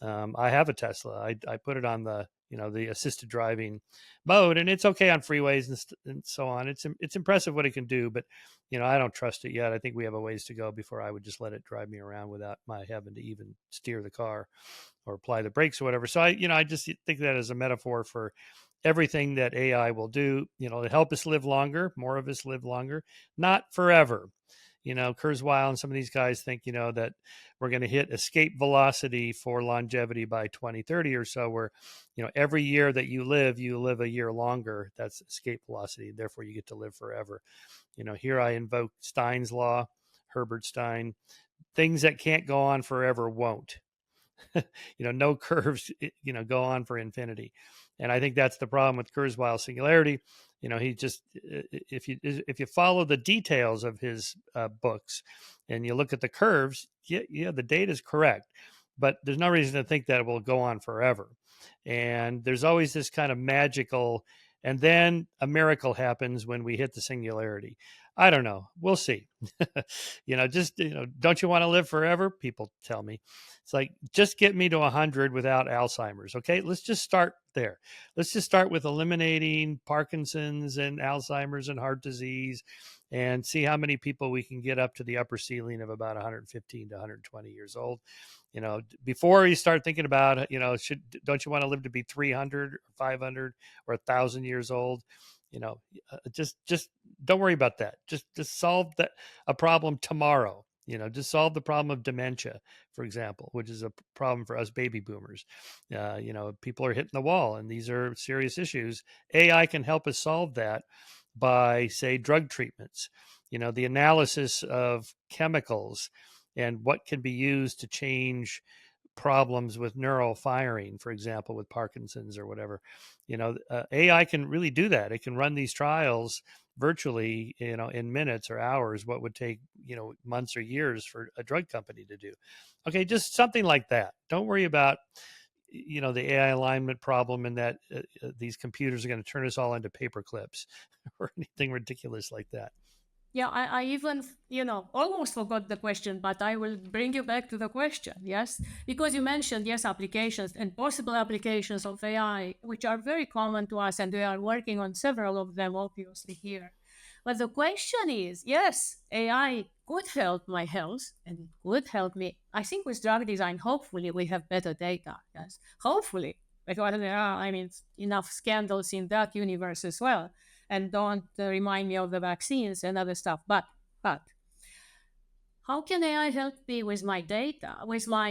I have a Tesla. I put it on the assisted driving mode, and it's okay on freeways and so on. It's impressive what it can do, but I don't trust it yet. I think we have a ways to go before I would just let it drive me around without my having to even steer the car or apply the brakes or whatever. So I just think that as a metaphor for everything that AI will do, to help us live longer, more of us live longer, not forever. Kurzweil and some of these guys think, that we're going to hit escape velocity for longevity by 2030 or so, where, every year that you live a year longer. That's escape velocity. Therefore, you get to live forever. Here I invoke Stein's law, Herbert Stein. Things that can't go on forever won't. No curves, go on for infinity. And I think that's the problem with Kurzweil's Singularity. He just, if you follow the details of his books and you look at the curves, the data is correct, but there's no reason to think that it will go on forever. And there's always this kind of magical, and then a miracle happens when we hit the singularity. I don't know. We'll see. Don't you want to live forever? People tell me. It's like, just get me to 100 without Alzheimer's. Okay, let's just start there. Let's just start with eliminating Parkinson's and Alzheimer's and heart disease, and see how many people we can get up to the upper ceiling of about 115 to 120 years old. Before you start thinking about, don't you want to live to be 300 or 500 or 1,000 years old? Just don't worry about that. Just solve a problem tomorrow. Just solve the problem of dementia, for example, which is a problem for us baby boomers. People are hitting the wall, and these are serious issues. AI can help us solve that by, say, drug treatments. The analysis of chemicals and what can be used to change problems with neural firing, for example, with Parkinson's or whatever. AI can really do that. It can run these trials virtually, in minutes or hours, what would take, months or years for a drug company to do. Okay, just something like that. Don't worry about, the AI alignment problem, and that these computers are going to turn us all into paper clips or anything ridiculous like that. Yeah, I even, almost forgot the question, but I will bring you back to the question, yes? Because you mentioned, yes, applications and possible applications of AI, which are very common to us, and we are working on several of them, obviously, here. But the question is, yes, AI could help my health, and it could help me. I think with drug design, hopefully, we have better data, yes? Hopefully, because there are, enough scandals in that universe as well. And don't remind me of the vaccines and other stuff. But how can AI help me with my data, with my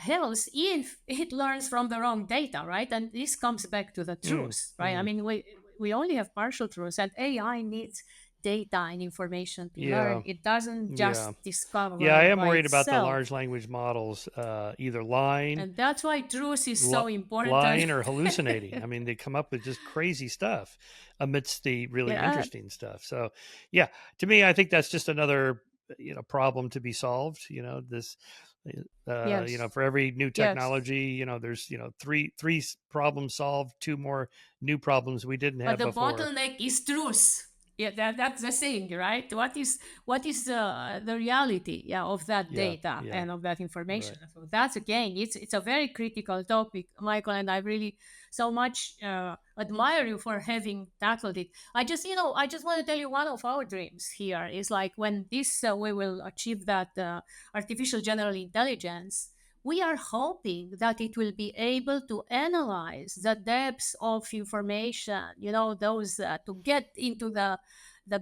health, if it learns from the wrong data, right? And this comes back to the truth, right? We only have partial truths, and AI needs data and information to learn. It doesn't just discover. Yeah, I am by worried about the itself. large language models either lying, And that's why truth is so important. lying or hallucinating. They come up with just crazy stuff amidst the really interesting stuff. So, yeah, to me, I think that's just another problem to be solved. This. For every new technology, there's three problems solved, two more new problems we didn't have but the before. bottleneck is truth. Yeah, that's the thing, right? What is the reality, yeah, of that Yeah, data yeah, and of that information? right. So that's again, it's a very critical topic, Michael, and I really so much admire you for having tackled it. I just want to tell you one of our dreams here is like when this we will achieve that artificial general intelligence. We are hoping that it will be able to analyze the depths of information, those to get into the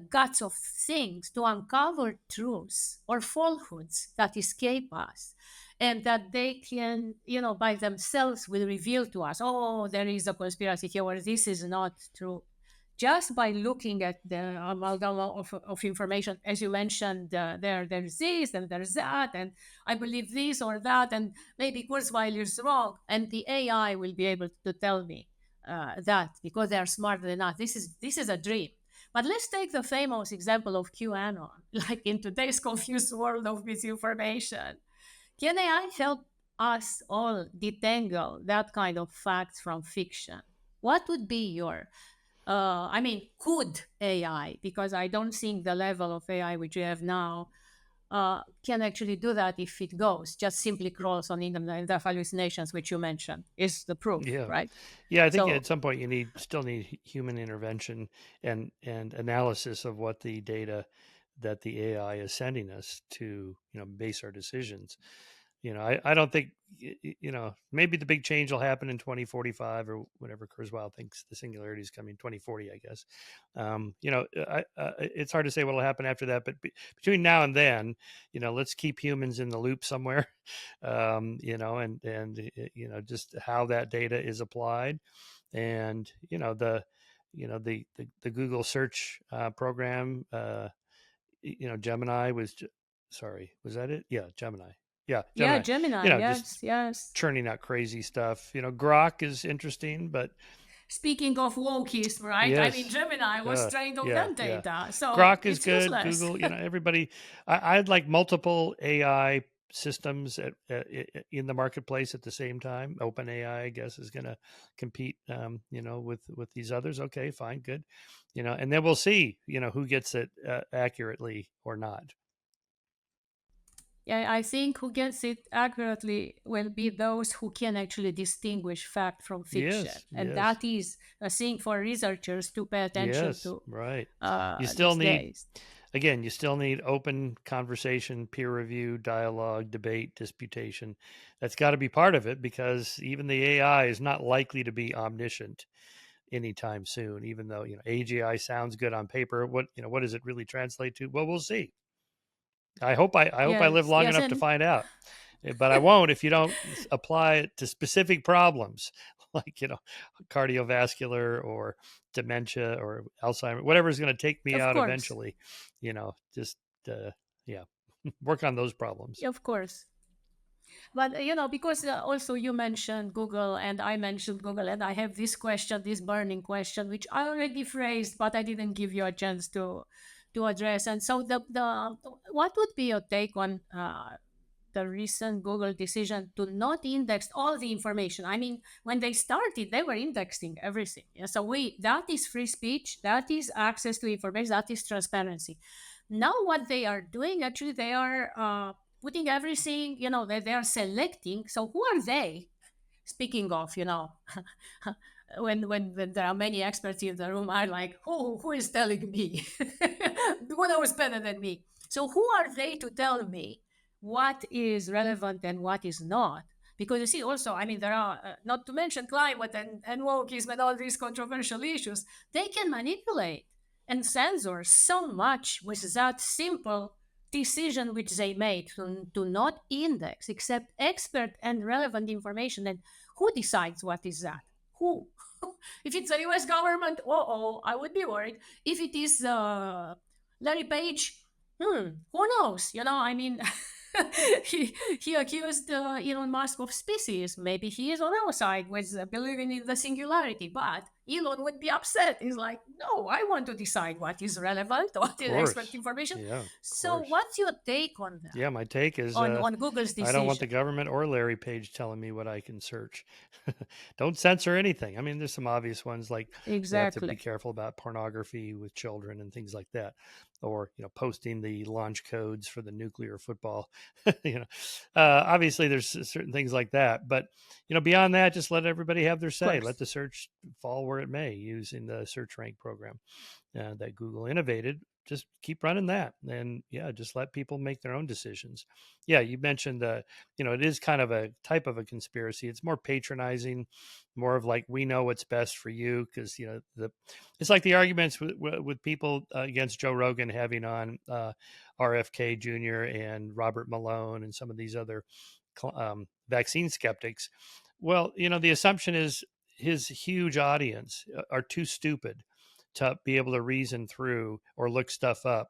guts of things, to uncover truths or falsehoods that escape us, and that they can, by themselves will reveal to us, oh, there is a conspiracy here, or this is not true. Just by looking at the amalgam of information, as you mentioned, there's this and there's that, and I believe this or that, and maybe Kurzweil is wrong, and the AI will be able to tell me that because they are smarter than us. This is a dream. But let's take the famous example of QAnon. Like in today's confused world of misinformation, can AI help us all detangle that kind of facts from fiction? What would be your could AI, because I don't think the level of AI which we have now can actually do that if it goes, just simply crawls on internet. The hallucinations which you mentioned is the proof, Yeah, right? yeah. I think So, at some point you still need human intervention and analysis of what the data that the AI is sending us to, base our decisions. I don't think, maybe the big change will happen in 2045 or whenever Kurzweil thinks the singularity is coming, 2040, I guess. It's hard to say what will happen after that, but between now and then, let's keep humans in the loop somewhere, just how that data is applied. And, the Google search program, Gemini sorry, was that it? Yeah, Gemini. Yeah, yeah, Gemini. Gemini, Just yes, yes. churning out crazy stuff. Grok is interesting, but Speaking of wokeism, right? I mean, yes, Gemini was trained on yeah, that yeah. data, so Grok is it's good. useless. Google, everybody. I'd like multiple AI systems in the marketplace at the same time. Open AI, I guess, is going to compete, with these others. Okay, fine, good. And then we'll see, who gets it accurately or not. Yeah, I think who gets it accurately will be those who can actually distinguish fact from fiction. Yes, And yes. that is a thing for researchers to pay attention Yes, to right. You still these need, days. again, you still need open conversation, peer review, dialogue, debate, disputation. That's got to be part of it because even the AI is not likely to be omniscient anytime soon, even though, AGI sounds good on paper. What does it really translate to? Well, we'll see. I hope I live Yes, long yes, enough to and find out. But I won't if you don't apply it to specific problems like, cardiovascular or dementia or Alzheimer, whatever is going to take me of out course, eventually, just, yeah, work on those problems. of course. But because also you mentioned Google and I mentioned Google, and I have this question, this burning question, which I already phrased, but I didn't give you a chance to address. And so the what would be your take on the recent Google decision to not index all the information? I mean, when they started, they were indexing everything. Yeah, so that is free speech, that is access to information, that is transparency. Now, what they are doing, actually, they are putting everything, they are selecting. So, who are they? Speaking of, when there are many experts in the room, I like, who is telling me? Who knows better than me? So, who are they to tell me what is relevant and what is not? Because you see, also, I mean, there are, not to mention climate and wokeism and all these controversial issues, they can manipulate and censor so much with that simple decision which they made to not index except expert and relevant information. And who decides what is that? Who? If it's the US government, I would be worried. If it is Larry Page, who knows? I mean, he accused Elon Musk of species. Maybe he is on our side with believing in the singularity, but Elon would be upset. He's like, no, I want to decide what is relevant, what Of is expert course. information. Yeah, of So, course. what's your take on that, Yeah, my take is on Google's I don't want the decision? government or Larry Page telling me what I can search. Don't censor anything. I mean, there's some obvious ones like we have to be Exactly. careful about pornography with children and things like that, or posting the launch codes for the nuclear football. you know, obviously there's certain things like that, but beyond that, just let everybody have their Of say. Let course. the search fall where it may using the search rank program that Google innovated. Just keep running that, and yeah, just let people make their own decisions. Yeah, you mentioned it is kind of a type of a conspiracy. It's more patronizing, more of like we know what's best for you because it's like the arguments with people against Joe Rogan having on RFK Jr. and Robert Malone and some of these other vaccine skeptics. Well, the assumption is his huge audience are too stupid to be able to reason through or look stuff up.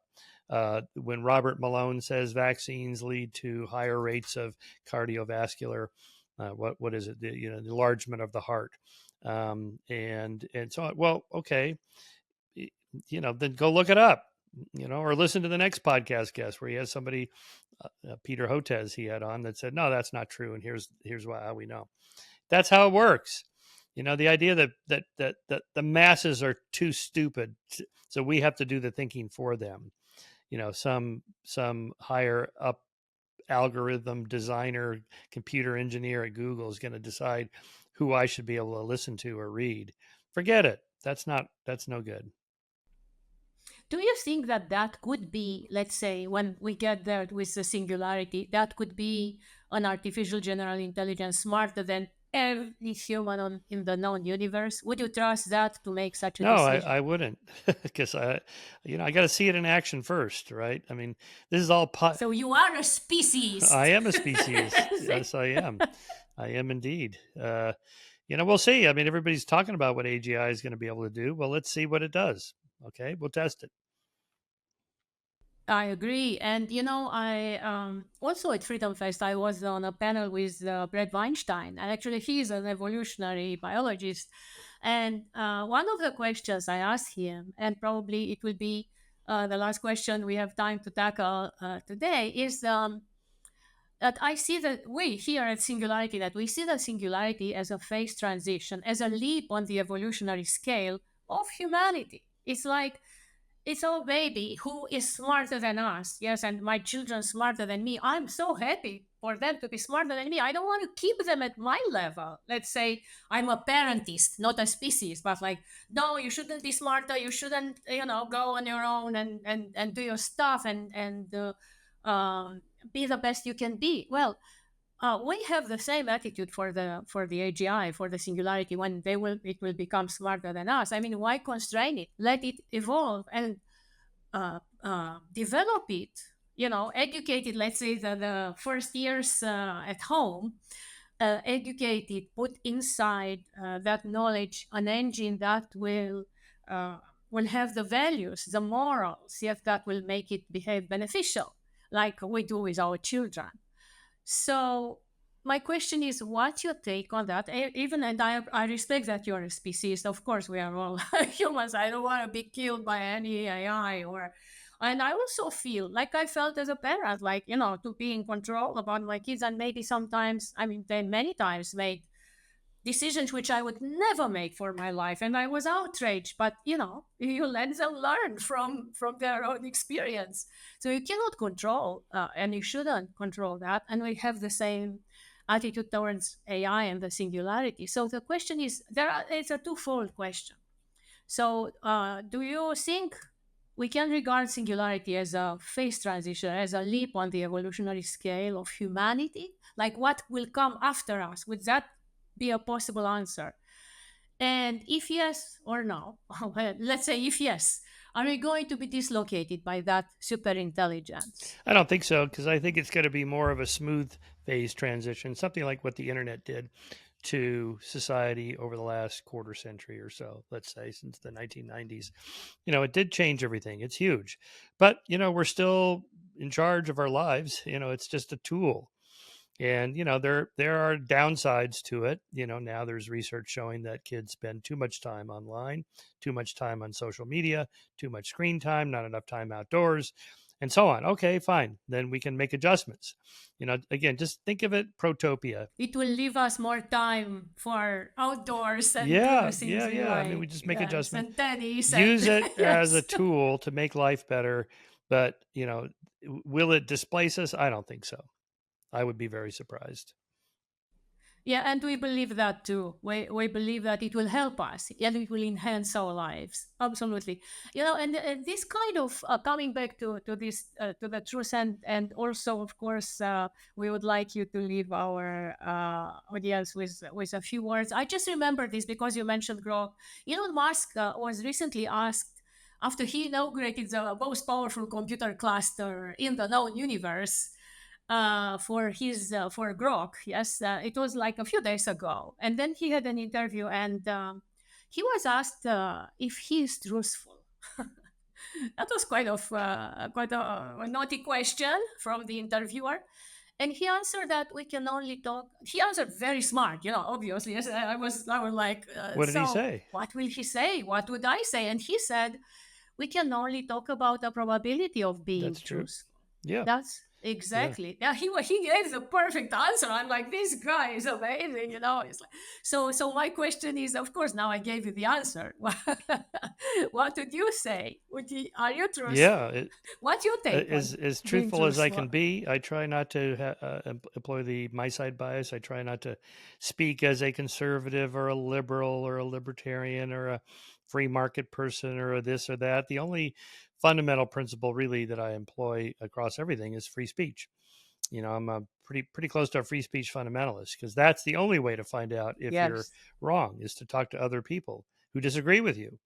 When Robert Malone says vaccines lead to higher rates of cardiovascular, what is it? The enlargement of the heart, and so on. Well, okay, then go look it up, or listen to the next podcast guest where he has somebody, Peter Hotez, he had on that said, no, that's not true, and here's how we know. That's how it works. The idea that the masses are too stupid, so we have to do the thinking for them. Some higher up algorithm designer, computer engineer at Google is going to decide who I should be able to listen to or read. Forget it. That's no good. Do you think that that could be, let's say, when we get there with the singularity, that could be an artificial general intelligence smarter than every human in the known universe? Would you trust that to make such a No, decision? I wouldn't, because I got to see it in action first, right? I mean, this is all So you are a I speciesist. am a speciesist. Yes, I am. I am indeed. We'll see. I mean, everybody's talking about what AGI is going to be able to do. Well, let's see what it does. Okay, we'll test it. I agree. And, I also at Freedom Fest, I was on a panel with Brett Weinstein. And actually, he's an evolutionary biologist. And one of the questions I asked him, and probably it will be the last question we have time to tackle today, is that I see that we here at Singularity, that we see the singularity as a phase transition, as a leap on the evolutionary scale of humanity. It's like it's our baby who is smarter than us. Yes, and my children smarter than me. I'm so happy for them to be smarter than me. I don't want to keep them at my level. Let's say I'm a parentist, not a species, but like, no, you shouldn't be smarter. You shouldn't, go on your own and do your stuff and be the best you can be. Well, we have the same attitude for the AGI, for the singularity, when it will become smarter than us. I mean, why constrain it? Let it evolve and develop it. Educate it. Let's say the first years at home, educate it, put inside that knowledge an engine that will have the values, the morals, yes, that will make it behave beneficial, like we do with our children. So my question is, what's your take on that? Even and I respect that you're a species. Of course, we are all humans. I don't want to be killed by any AI or. And I also feel like I felt as a parent, like to be in control about my kids, and maybe sometimes, I mean, they many times made decisions which I would never make for my life, and I was outraged. But you let them learn from their own experience, so you cannot control, and you shouldn't control that. And we have the same attitude towards AI and the singularity. So the question is, it's a twofold question. So, do you think we can regard singularity as a phase transition, as a leap on the evolutionary scale of humanity? Like what will come after us? Would that be a possible answer? And if yes or no, well, let's say if yes, are we going to be dislocated by that super intelligence? I don't think so, because I think it's going to be more of a smooth phase transition, something like what the internet did to society over the last quarter century or so, let's say since the 1990s. It did change everything. It's huge. But, we're still in charge of our lives. It's just a tool. And there are downsides to it. Now there's research showing that kids spend too much time online, too much time on social media, too much screen time, not enough time outdoors, and so on. Okay, fine. Then we can make adjustments. Again, just think of it protopia. It will leave us more time for outdoors and do the Yeah, things yeah, we yeah. I mean, we like. just make Yes, adjustments. and tennis and Use it as a yes. tool to make life better, but will it displace us? I don't think so. I would be very surprised. Yeah, and we believe that too. We believe that it will help us and it will enhance our lives. Absolutely. And this kind of coming back to this to the truth, and also of course we would like you to leave our audience with a few words. I just remember this because you mentioned Grok. Elon Musk was recently asked after he inaugurated the most powerful computer cluster in the known universe for Grok. Yes, it was like a few days ago, and then he had an interview, and he was asked if he is truthful. That was quite a naughty question from the interviewer. And he answered that we can only talk. He answered very smart, obviously. Yes, I was like, What did he so say? what will he say? What would I say? And he said, we can only talk about the probability of being That's true. truthful. Yeah, That's yeah. exactly. Yeah, he gave the perfect answer. I'm like, this guy is amazing, It's like, so my question is, of course, now I gave you the answer. What would you say? Are you Yeah, truthful? What's your take on as being truthful as I can truthful? be. I try not to employ the my side bias. I try not to speak as a conservative or a liberal or a libertarian or a free market person or a this or that. The only fundamental principle really that I employ across everything is free speech. I'm a pretty close to a free speech fundamentalist, because that's the only way to find out if you're Yes. wrong, is to talk to other people who disagree with you.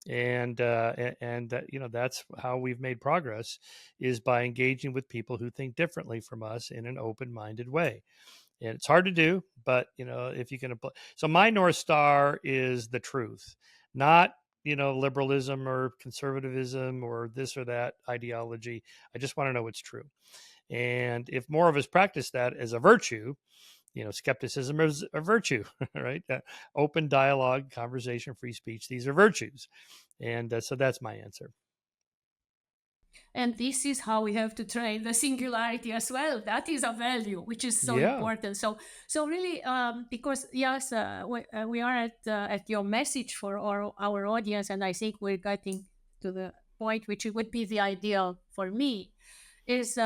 And that's how we've made progress, is by engaging with people who think differently from us in an open-minded way. And it's hard to do, but if you can apply. So my North Star is the truth, not liberalism or conservatism or this or that ideology. I just want to know what's true. And if more of us practice that as a virtue, skepticism is a virtue, right? Open dialogue, conversation, free speech, these are virtues. And so that's my answer. And this is how we have to train the singularity as well. That is a value which is so Yeah. important. So really, because yes, we are at your message for our audience, and I think we're getting to the point which would be the ideal for me is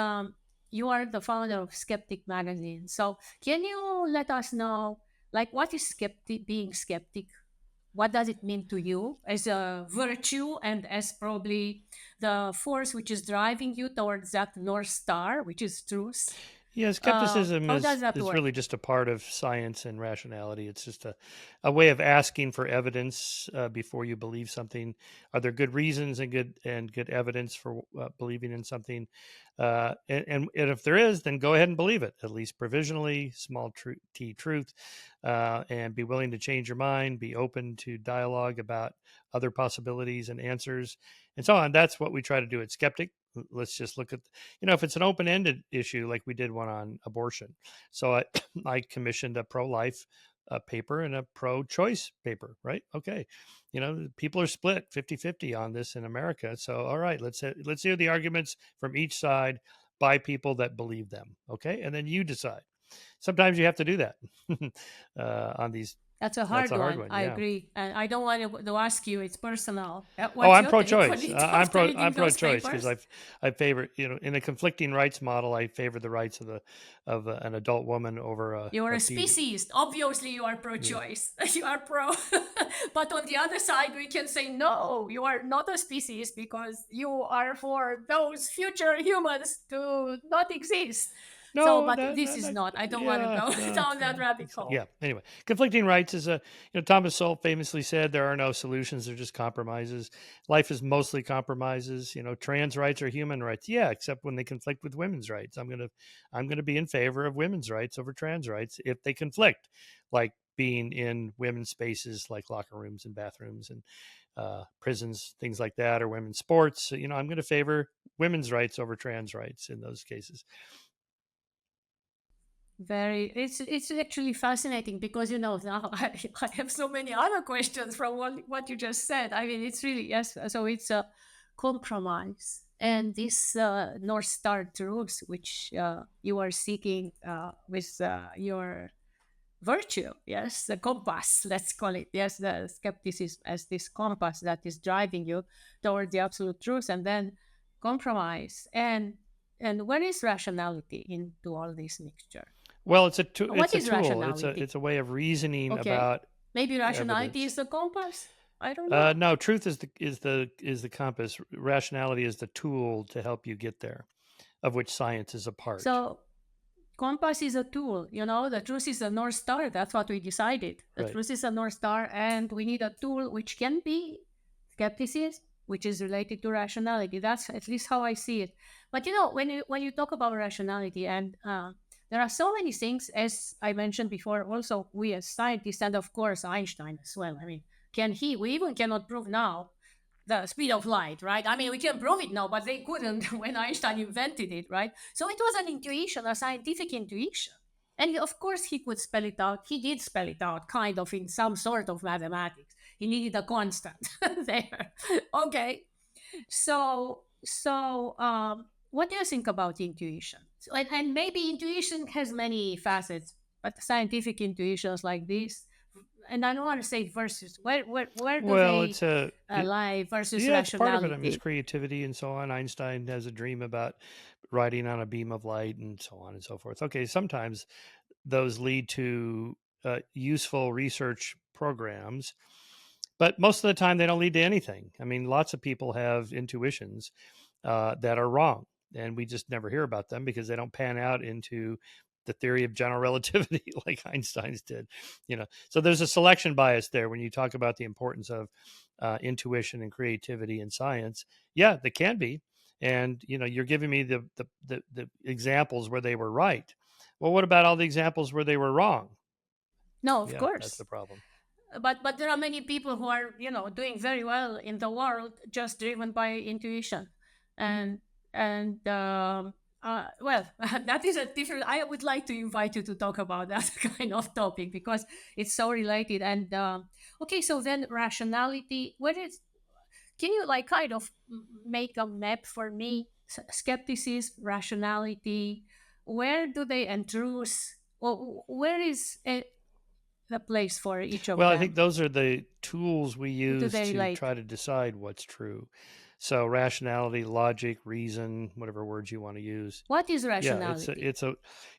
you are the founder of Skeptic magazine. So can you let us know, like, what is skeptic being skeptic? What does it mean to you as a virtue and as probably the force which is driving you towards that North Star, which is truth? Yeah, skepticism How is does that is work? really just a part of science and rationality. It's just a way of asking for evidence before you believe something. Are there good reasons and good evidence for believing in something? And if there is, then go ahead and believe it, at least provisionally, small t truth, and be willing to change your mind. Be open to dialogue about other possibilities and answers, and so on. That's what we try to do at Skeptic. Let's just look at, if it's an open-ended issue, like we did one on abortion. So I I commissioned a pro-life paper and a pro-choice paper, right? Okay. People are split 50-50 on this in America. So all right, let's hear the arguments from each side by people that believe them. Okay. And then you decide. Sometimes you have to do that on these. That's a That's hard a hard one. one. I Yeah. agree. And I don't want to ask you, it's personal. Oh, What's I'm your take on pro-choice. it after I'm reading those pro-choice because papers? I favor, in a conflicting rights model, I favor the rights of an adult woman over You're a a fetus. speciesist. Obviously, you are pro Yeah. choice. You are pro. But on the other side, we can say, no, you are not a species because you are for those future humans to not exist. So, No, but that, this that, is that not, I don't want to yeah, go no, down that rabbit hole. yeah. Anyway, conflicting rights is Thomas Sowell famously said there are no solutions; they're just compromises. Life is mostly compromises. Trans rights are human rights. Yeah, except when they conflict with women's rights. I'm gonna be in favor of women's rights over trans rights if they conflict, like being in women's spaces like locker rooms and bathrooms and prisons, things like that, or women's sports. So, I'm going to favor women's rights over trans rights in those cases. It's actually fascinating because now I have so many other questions from what you just said. I mean, it's really, yes. So it's a compromise, and this North Star truth which you are seeking with your virtue, yes, the compass, let's call it, yes, the skepticism as this compass that is driving you toward the absolute truth, and then compromise, and where is rationality into all this mixture? Well, What it's a is tool. rationality? It's a way of reasoning Okay, about maybe rationality evidence. is the compass. I don't know. No, truth is the compass. Rationality is the tool to help you get there, of which science is a part. So compass is a tool, the truth is a North Star. That's what we decided. The Right. truth is a North Star, and we need a tool which can be skepticism, which is related to rationality. That's at least how I see it. But when you talk about rationality, and there are so many things, as I mentioned before, also we as scientists, and of course Einstein as well. I mean, we even cannot prove now the speed of light, right? I mean, we can prove it now, but they couldn't when Einstein invented it, right? So it was an intuition, a scientific intuition. And of course, he could spell it out. He did spell it out, kind of in some sort of mathematics. He needed a constant there. Okay. What do you think about intuition? And maybe intuition has many facets, but scientific intuitions like this, and I don't want to say versus. Where do Well, they lie versus yeah, it's part of it. I mean, it's rationality? creativity and so on. Einstein has a dream about riding on a beam of light and so on and so forth. Okay, sometimes those lead to useful research programs, but most of the time they don't lead to anything. I mean, lots of people have intuitions that are wrong, and we just never hear about them because they don't pan out into the theory of general relativity like Einstein's did. So there's a selection bias there when you talk about the importance of intuition and creativity in science. Yeah, there can be, and you're giving me the examples where they were right. Well, what about all the examples where they were wrong? No, of Yeah, that's the course. problem. But there are many people who are doing very well in the world just driven by intuition, and well, that is a different. I would like to invite you to talk about that kind of topic because it's so related. And okay, so then rationality. What is? Can you like kind of make a map for me? Skepticism, rationality. Where do they intrude? Or where is the place for each of Well, I think them? those are the tools we Do use they to like, try to decide what's true. So rationality, logic, reason, whatever words you want to use. what is Yeah, rationality?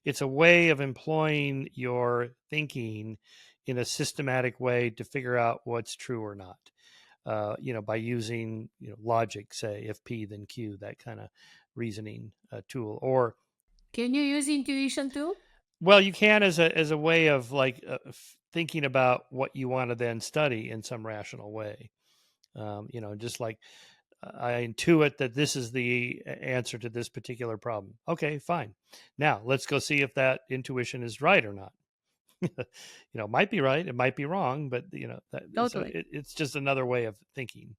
it's a way of employing your thinking in a systematic way to figure out what's true or not. By using logic, say if P then Q, that kind of reasoning tool. Or Can you use intuition too? well, you can as a way of like thinking about what you want to then study in some rational way. Just like I intuit that this is the answer to this particular problem. Okay, fine. Now let's go see if that intuition is right or not. It might be right, it might be wrong, but Totally. it's just another way of thinking.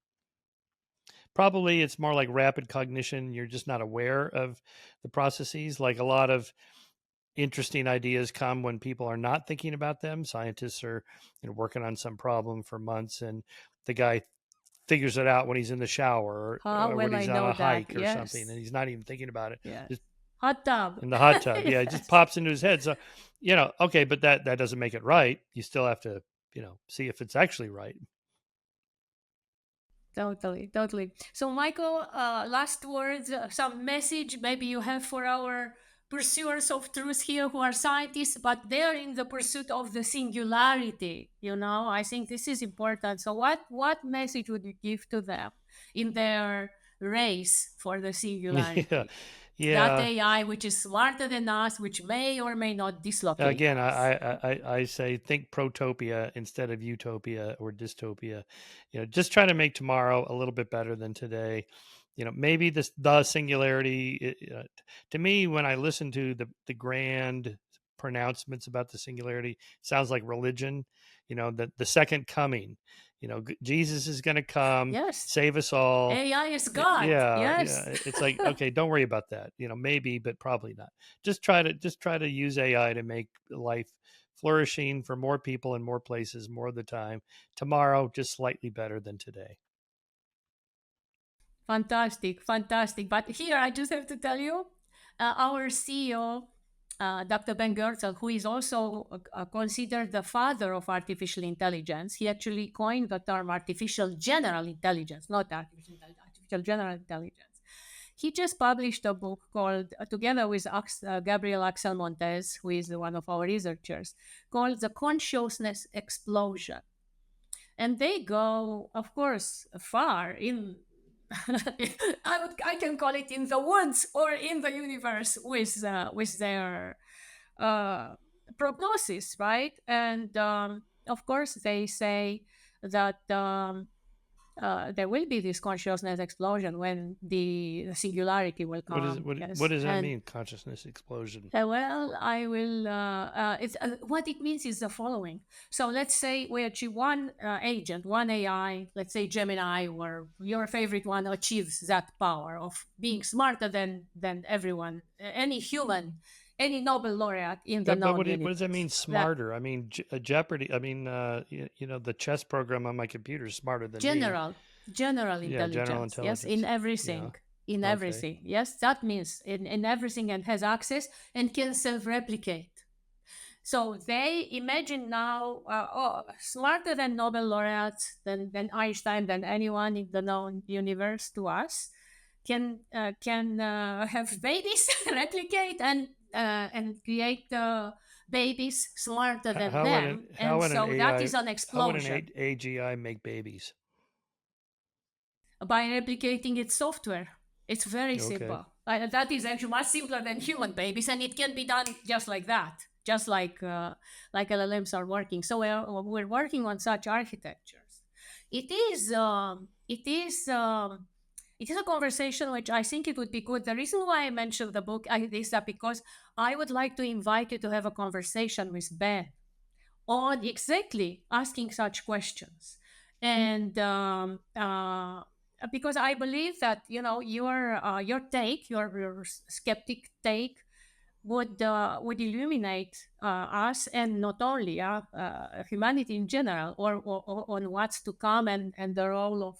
Probably it's more like rapid cognition. You're just not aware of the processes. Like a lot of interesting ideas come when people are not thinking about them. Scientists are working on some problem for months, and the guy figures it out when he's in the shower How or when well I he's on know a that. hike or something, Yes. and he's not even thinking about it. Yes. Just Hot tub. in the hot tub, yeah, it just Yes. pops into his head. So, okay, but that doesn't make it right. You still have to, see if it's actually right. Totally. Totally. So, Michael, last words, some message maybe you have for our pursuers of truth here who are scientists, but they're in the pursuit of the singularity. I think this is important. So, what message would you give to them in their race for the Yeah, singularity? That yeah. AI, which is smarter than us, which may or may not dislocate Again, us. I say think protopia instead of utopia or dystopia. Just try to make tomorrow a little bit better than today. Maybe the singularity. To me, when I listen to the grand pronouncements about the singularity. Sounds like religion, that the second coming, Jesus is going to come, Yes. save us all. AI is God. Yeah, Yes. yeah. It's like, okay, don't worry about that. Maybe, but probably not. Just try to use AI to make life flourishing for more people in more places more of the time. Tomorrow, just slightly better than today. Fantastic, fantastic. But here I just have to tell you, our CEO, Dr. Ben Goertzel, who is also considered the father of artificial intelligence, he actually coined the term artificial general intelligence, not artificial intelligence, artificial general intelligence. He just published a book called, together with Gabriel Axel Montez, who is one of our researchers, called The Consciousness Explosion. And they go, of course, far in I can call it in the woods or in the universe with their prognosis, right? And of course, they say that there will be this consciousness explosion when the singularity will come. What does that mean? Consciousness explosion. Well, I will. It's what it means is the following. So let's say we achieve one agent, one AI. Let's say Gemini, or your favorite one, achieves that power of being smarter than everyone, any human, any Nobel laureate in the known universe. What does that mean, smarter? I mean, Jeopardy. I mean, the chess program on my computer is smarter than general me. General intelligence. General intelligence. Yes, in everything. Yeah. In everything. Yes, that means in everything, and has access and can self-replicate. So they imagine now, smarter than Nobel laureates, than Einstein, than anyone in the known universe to us, can have babies, replicate, and create babies smarter than them. And so that is an explosion. How would an AGI make babies? By replicating its software. It's very simple. That is actually much simpler than human babies, and it can be done just like that, just like LLMs are working. So we're working on such architectures. It is a conversation which I think it would be good. The reason why I mentioned the book is that because I would like to invite you to have a conversation with Ben on exactly asking such questions. And because I believe that your take, your skeptic take, would illuminate us, and not only humanity in general, or on what's to come, and the role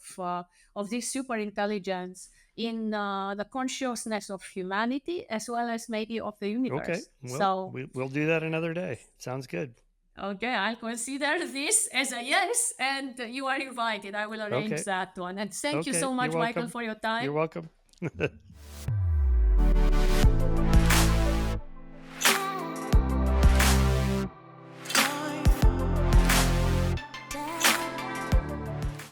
of this super intelligence in the consciousness of humanity, as well as maybe of the universe. Okay, well, so we'll do that another day. Sounds good. Okay, I'll consider this as a yes, and you are invited. I will arrange that one. And thank you so much, Michael, for your time. You're welcome.